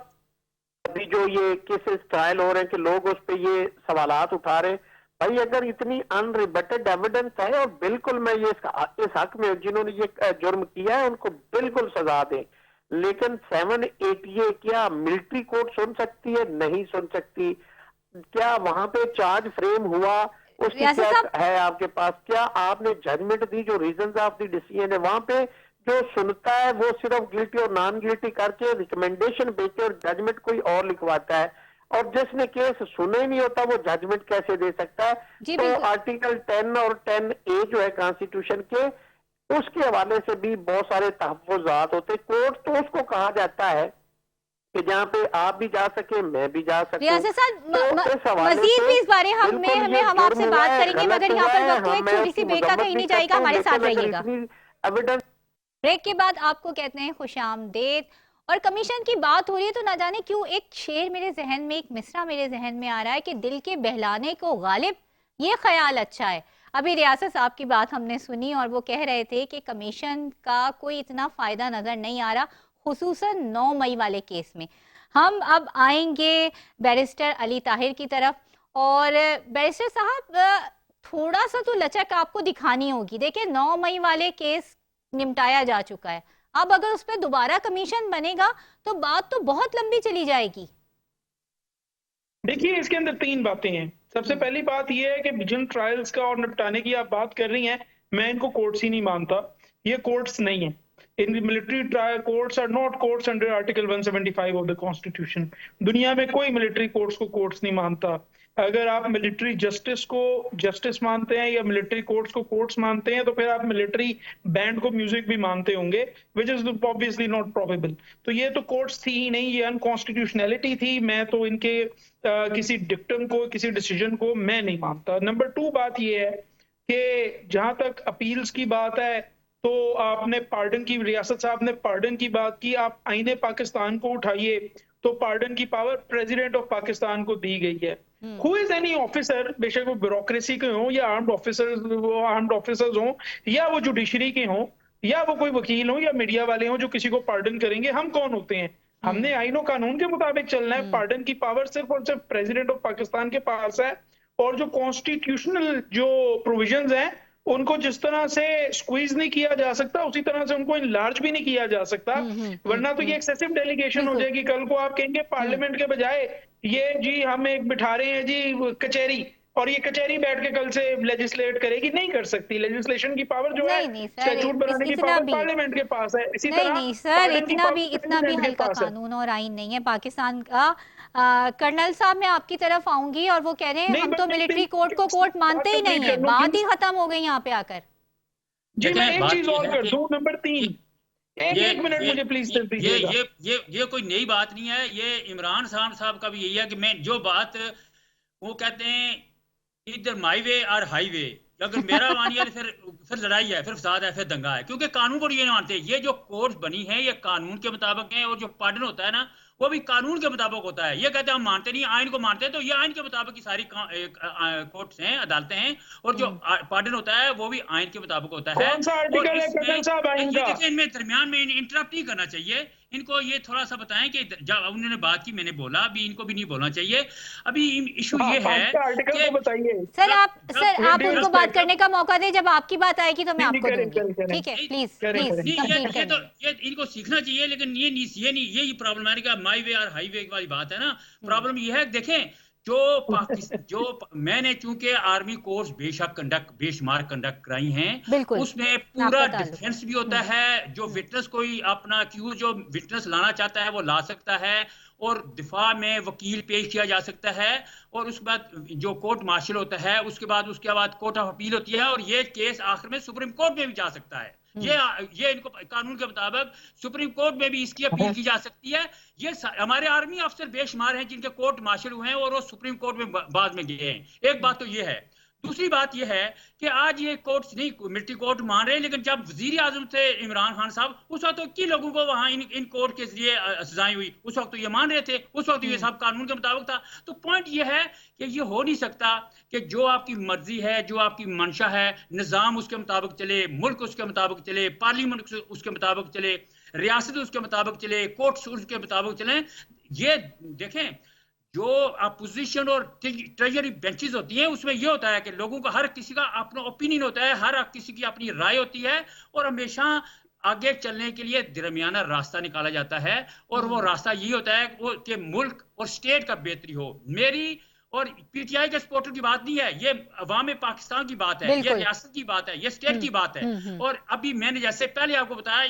अभी जो ये केसेस ट्रायल हो रहे हैं कि लोग उस पे ये सवालात उठा रहे हैं, भाई अगर इतनी अनरिबटेड एविडेंस है और बिल्कुल मैं ये इस हक में जिन्होंने ये जुर्म किया है उनको बिल्कुल सजा दें, लेकिन 780 क्या मिलिट्री कोर्ट सुन सकती है? नहीं सुन सकती। क्या वहां पे चार्ज फ्रेम हुआ उसकी क्या है आपके पास? क्या आपने जजमेंट दी जो रीजंस ऑफ द डिसीजन है? वहां पे जो सुनता है वो सिर्फ गिल्टी और नॉन गिल्टी करके रिकमेंडेशन भेजते और जजमेंट कोई और लिखवाता है, और जिसने केस सुना ही नहीं होता वो जजमेंट कैसे दे सकता है? तो आर्टिकल 10 और 10A जो है कॉन्स्टिट्यूशन के, उसके हवाले से भी बहुत सारे तहफ़्फ़ुज़ात होते। कोर्ट तो उसको कहा जाता है कि जहाँ पे आप भी जा सके, मैं भी जा सकूं। मजीद भी इस बारे हम आपसे बात करेंगे, मगर यहाँ पर वक्त एक छोटी सी ब्रेक का कहीं नहीं जाएगा, हमारे साथ रहिएगा। ब्रेक के बाद आपको कहते हैं खुशामदीद। और कमीशन की बात हो रही है तो ना जाने क्यों एक शेर मेरे जहन में, एक मिसरा मेरे जहन में आ रहा है कि दिल के बहलाने को गालिब ये ख्याल अच्छा है। अभी रियासत साहब की बात हमने सुनी और वो कह रहे थे कि कमीशन का कोई इतना फ़ायदा नज़र नहीं आ रहा, खुसूसन 9 मई वाले केस में। हम अब आएंगे बैरिस्टर अली ताहिर की तरफ। और बैरिस्टर साहब थोड़ा सा तो लचक आपको दिखानी होगी। देखिए 9 मई वाले केस निपटाया जा चुका है, अब अगर उस पर दोबारा कमीशन बनेगा तो बात तो बहुत लंबी चली जाएगी। देखिए इसके अंदर 3 बातें हैं। सबसे पहली बात यह है कि विजिलेंस ट्रायल्स का और निपटाने की आप बात कर रही हैं, मैं इनको कोर्ट्स ही नहीं मानता, ये कोर्ट्स नहीं है। इन military trial courts are not courts under article 175 of the constitution. दुनिया में कोई मिलिट्री कोर्ट्स को कोर्ट्स नहीं मानता। अगर आप मिलिट्री जस्टिस को जस्टिस मानते हैं या मिलिट्री कोर्ट्स को कोर्ट्स मानते हैं तो फिर आप मिलिट्री बैंड को म्यूजिक भी मानते होंगे, which is obviously not probable. तो ये तो कोर्ट्स थी ही नहीं, ये अनकॉन्स्टिट्यूशनैलिटी थी। मैं तो इनके किसी डिक्टम को, किसी डिसीजन को मैं नहीं मानता। नंबर 2 बात ये है कि जहां तक अपील्स की बात है तो आपने पार्डन की, रियासत साहब ने पार्डन की बात की, आप आईने पाकिस्तान को उठाइए तो पार्डन की पावर प्रेसिडेंट ऑफ पाकिस्तान को दी गई है। हु इज एनी ऑफिसर, बेशक वो ब्यूरोक्रेसी के हों या आर्म्ड ऑफिसर्स हों या वो जुडिशरी के हों या वो कोई वकील हो या मीडिया वाले हों जो किसी को पार्डन करेंगे, हम कौन होते हैं? हमने आईनो कानून के मुताबिक चलना है। पार्डन की पावर सिर्फ और सिर्फ प्रेसिडेंट ऑफ पाकिस्तान के पास है, और जो कॉन्स्टिट्यूशनल जो प्रोविजंस हैं उनको जिस तरह से स्क्वीज नहीं किया जा सकता उसी तरह से उनको इनलार्ज भी नहीं किया जा सकता, वरना तो ये एक्सेसिव डेलीगेशन हो जाएगी। कल को आप कहेंगे पार्लियामेंट के बजाय ये जी हम एक बिठा रहे हैं जी कचहरी, और ये कचहरी बैठ के कल से लेजिस्लेट करेगी, नहीं कर सकती। लेजिस्लेशन की पावर जो है, स्टैट्यूट बनाने की पावर पार्लियामेंट के पास है। इसी तरह नहीं सर, इतना भी हल्का कानून और आइन नहीं है पाकिस्तान का। कर्नल साहब मैं आपकी तरफ आऊंगी, और वो कह रहे हैं हम तो मिलिट्री कोर्ट को कोर्ट मानते ही नहीं है, बात ही खत्म हो गई यहाँ पे आकर। जी मैं एक चीज और कर दूं, नंबर 3, एक मिनट मुझे प्लीज ये कोई नई बात नहीं है। ये इमरान साहब का भी यही है कि मैं जो बात वो कहते हैं इधर माई वे और हाई वे, अगर मेरा मानिए फिर लड़ाई है, फिर फसाद है, फिर दंगा है, क्योंकि कानून को ये नहीं मानते। ये जो कोर्ट बनी है ये कानून के मुताबिक है, और जो पार्डन होता है ना वो भी कानून के मुताबिक होता है। ये कहते हैं हम मानते नहीं, आइन को मानते हैं, तो ये आइन के मुताबिक की सारी कोर्ट्स हैं, अदालतें हैं, और जो पार्डन होता है वो भी आइन के मुताबिक होता है। कौन सा आर्टिकल है कर्नल साहब आइन का? देखिए इनमें दरमियान में इंटरप्ट नहीं करना चाहिए। इनको ये थोड़ा सा बताएं कि जब उन्होंने बात की मैंने बोला, अभी इनको भी नहीं बोलना चाहिए। अभी इशू ये है कि बताइए सर आप उनको बात करने का मौका दें, जब आपकी बात आएगी तो मैं आपको दूंगी, ठीक है? प्लीज ये इनको सीखना चाहिए, लेकिन ये प्रॉब्लम है माई वे और हाई वे वाली बात है ना। प्रॉब्लम ये है, देखें जो मैंने चूंकि आर्मी कोर्स बेशुमार कंडक्ट कराई हैं, उसमें पूरा डिफेंस भी होता है। जो विटनेस कोई अपना एक्यूज जो विटनेस लाना चाहता है वो ला सकता है, और दिफा में वकील पेश किया जा सकता है, और उसके बाद जो कोर्ट मार्शल होता है उसके बाद कोर्ट ऑफ अपील होती है, और ये केस आखिर में सुप्रीम कोर्ट में भी जा सकता है। ये इनको कानून के मुताबिक सुप्रीम कोर्ट में भी इसकी अपील की जा सकती है। ये हमारे आर्मी अफसर बेशुमार हैं जिनके कोर्ट मार्शल हुए हैं और वो सुप्रीम कोर्ट में बाद में गए हैं। एक बात तो ये है। दूसरी बात यह है कि आज ये कोर्ट नहीं मिलिट्री कोर्ट मान रहे हैं, लेकिन जब वजीर आजम थे इमरान खान साहब, उस वक्त तो किन लोगों को वहां इन कोर्ट के जरिए सजाएं हुई, उस वक्त तो ये मान रहे थे, उस वक्त तो ये सब कानून के मुताबिक था। तो पॉइंट ये है कि ये हो नहीं सकता कि जो आपकी मर्जी है, जो आपकी मंशा है, निज़ाम उसके मुताबिक चले, मुल्क उसके मुताबिक चले, पार्लियामेंट उसके मुताबिक चले, रियासत उसके मुताबिक चले, कोर्ट्स उसके मुताबिक चले। ये देखें, जो अपोजिशन और ट्रेजरी बेंचेस होती हैं उसमें यह होता है कि लोगों का हर किसी का अपना ओपिनियन होता है, हर किसी की अपनी राय होती है, और हमेशा आगे चलने के लिए दरमियाना रास्ता निकाला जाता है, और वो रास्ता यही होता है कि मुल्क और स्टेट का बेहतरी हो। मेरी और पीटीआई के सपोर्टर की बात नहीं है, ये अवाम पाकिस्तान की बात है, ये रियासत की बात है, ये स्टेट की बात है। और अभी मैंने जैसे पहले आपको बताया,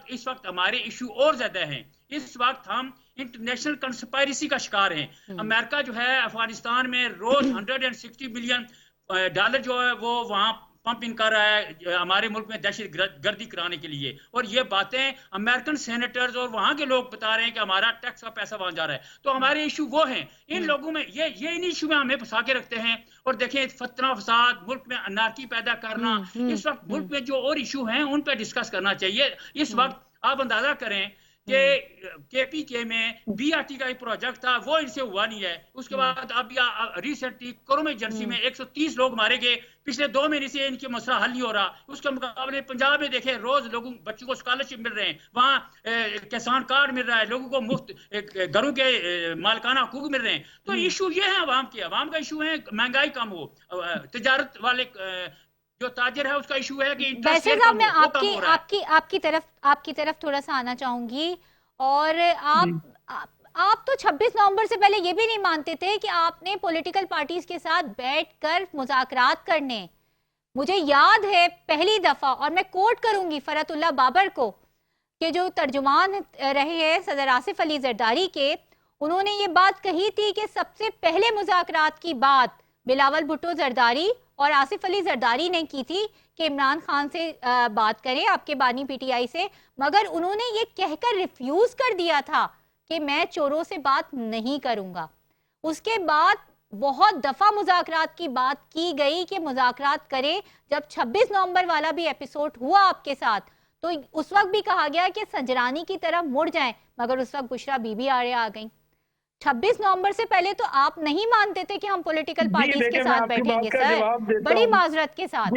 इस वक्त हमारे इशू और ज्यादा हैं। इस वक्त हम इंटरनेशनल कंस्पायरेसी का शिकार हैं। अमेरिका जो है अफगानिस्तान में रोज 160 बिलियन डॉलर जो है वो वहां पंप इन कर रहा है हमारे मुल्क में दहशत गर्दी कराने के लिए, और ये बातें अमेरिकन सेनेटर्स और वहां के लोग बता रहे हैं कि हमारा टैक्स का पैसा वहां जा रहा है। तो हमारे इशू वो हैं, इन लोगों में ये इन इशू में हमें फंसा के रखते हैं। और देखें, फतना फसाद, मुल्क में अनार्की पैदा करना, इस वक्त मुल्क में जो और इशू हैं उन पर डिस्कस करना चाहिए। इस वक्त आप अंदाजा करें कि केपीके में बीआरटी का एक प्रोजेक्ट था, वो इनसे हुआ नहीं है। उसके बाद अब रिसेंटली कोरोम एजेंसी में 130 लोग मारे गए, पिछले 2 महीने से इनके मसला हल नहीं हो रहा। उसके मुकाबले पंजाब में देखें, रोज लोगों बच्चों को स्कॉलरशिप मिल रहे हैं, वहाँ किसान कार्ड मिल रहा है, लोगों को मुफ्त घरों के मालिकाना हकूक मिल रहे हैं। तो इशू ये है अवाम के, अवाम का इशू है महंगाई कम हो, तजारत वाले जो ताजिर है उसका इशू है कि वैसे साहब मैं आपकी तरफ थोड़ा सा आना चाहूंगी। और आप तो 26 नवंबर से पहले ये भी नहीं मानते थे कि आपने पॉलिटिकल पार्टीज के साथ बैठकर मुज़ाकरात करने। मुझे याद है पहली दफा, और मैं कोट करूंगी फरहतुल्लाह बाबर को, कि जो तर्जुमान रहे हैं सदर आसिफ अली जरदारी के, उन्होंने ये बात कही थी कि सबसे पहले मुज़ाकरात की बात बिलावल भुट्टो जरदारी और आसिफ अली जरदारी ने की थी कि इमरान खान से बात करें, आपके बानी पीटीआई से, मगर उन्होंने ये कहकर रिफ्यूज कर दिया था कि मैं चोरों से बात नहीं करूंगा। उसके बाद बहुत दफा मुज़ाकरात की बात की गई कि मुज़ाकरात करें। जब 26 नवंबर वाला भी एपिसोड हुआ आपके साथ, तो उस वक्त भी कहा गया कि संजरानी की तरफ मुड़ जाएं, मगर उस वक्त बुशरा बीबी आ गई। 26 नवंबर से पहले तो आप नहीं मानते थे कि हम पॉलिटिकल पार्टीज के साथ बैठेंगे सर, बड़ी माजरत के साथ।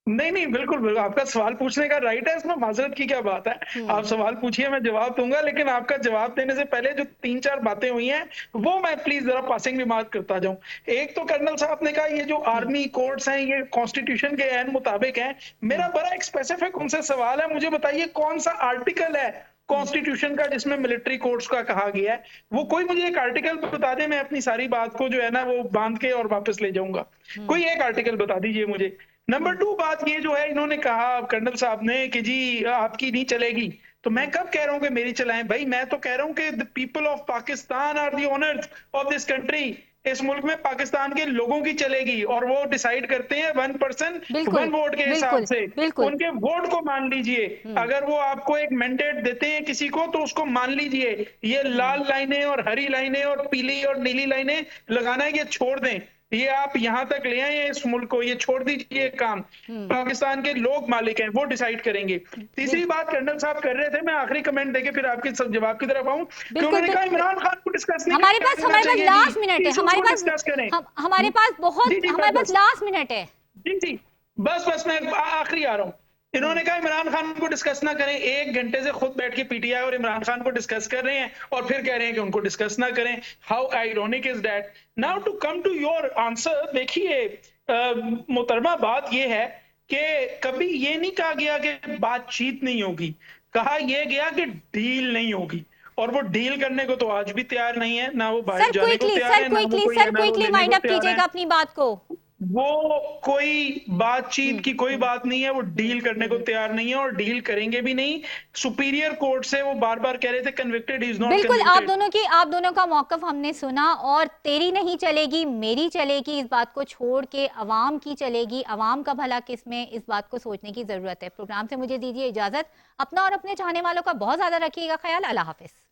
नहीं, बिल्कुल आपका सवाल पूछने का राइट है, इसमें माजरत की क्या बात है। आप सवाल पूछिए, मैं जवाब दूंगा, लेकिन आपका जवाब देने से पहले जो 3-4 बातें हुई हैं वो मैं प्लीज जरा पासिंग रिमार्क करता जाऊं। एक तो कर्नल साहब ने कहा ये जो आर्मी कोर्ट्स हैं ये कॉन्स्टिट्यूशन के ऐन मुताबिक हैं। मेरा बड़ा एक स्पेसिफिक उनसे सवाल है, मुझे बताइए कौन सा आर्टिकल है कॉन्स्टिट्यूशन का जिसमें मिलिट्री कोर्ट्स का कहा गया है? वो कोई मुझे एक आर्टिकल बता दे, मैं अपनी सारी बात को जो है ना वो बांध के और वापस ले जाऊंगा। कोई एक आर्टिकल बता दीजिए मुझे। नंबर 2 बात ये जो है, इन्होंने कहा कर्नल साहब ने कि जी आपकी नहीं चलेगी, तो मैं कब कह रहा हूं कि मेरी चलाएं? भाई मैं तो कह रहा हूं कि the people of Pakistan are the owners of this country. इस मुल्क में पाकिस्तान के लोगों की चलेगी, और वो डिसाइड करते हैं 1 पर्सन 1 वोट के हिसाब से। उनके वोट को मान लीजिए, अगर वो आपको एक मैंडेट देते हैं किसी को तो उसको मान लीजिए। ये लाल लाइनें और हरी लाइनें और पीली और नीली लाइनें लगाना है ये छोड़ दें, ये आप यहां तक ले आए इस मुल्क को, ये छोड़ दीजिए काम। पाकिस्तान के लोग मालिक हैं, वो डिसाइड करेंगे। तीसरी बात कर्नल साहब कर रहे थे, मैं आखिरी कमेंट देके फिर आपके सब जवाब की तरफ आऊं कि उन्होंने कहा इमरान खान को डिस्कस नहीं, हमारे पास लास्ट मिनट है, हमारे पास लास्ट मिनट है। जी बस मैं आखिरी आ रहा हूँ। इन्होंने कहा इमरान खान को डिस्कस ना करें, 1 घंटे से खुद बैठ के पीटीआई और इमरान खान को डिस्कस कर रहे हैं और फिर कह रहे हैं कि उनको डिस्कस ना करें। How ironic is that. Now to come to your answer, देखिए मोहतरमा बात ये है कि कभी ये नहीं कहा गया कि बातचीत नहीं होगी, कहा यह गया कि डील नहीं होगी, और वो डील करने को तो आज भी तैयार नहीं है, ना वो बाहर जाने को तैयार है, क्विकली वाइंड अप कीजिएगा अपनी बात को। वो कोई बातचीत की कोई बात नहीं है, वो डील करने को तैयार नहीं है और डील करेंगे भी नहीं। सुपीरियर कोर्ट से वो बार बार कह रहे थे कन्विक्टेड इज नॉट बिल्कुल कन्विक्टेड। आप दोनों का मौकफ हमने सुना, और तेरी नहीं चलेगी मेरी चलेगी, इस बात को छोड़ के अवाम की चलेगी, अवाम का भला किसमें, इस बात को सोचने की जरूरत है। प्रोग्राम से मुझे दीजिए इजाजत, अपना और अपने चाहने वालों का बहुत ज्यादा रखिएगा ख्याल। अल्लाह हाफिज।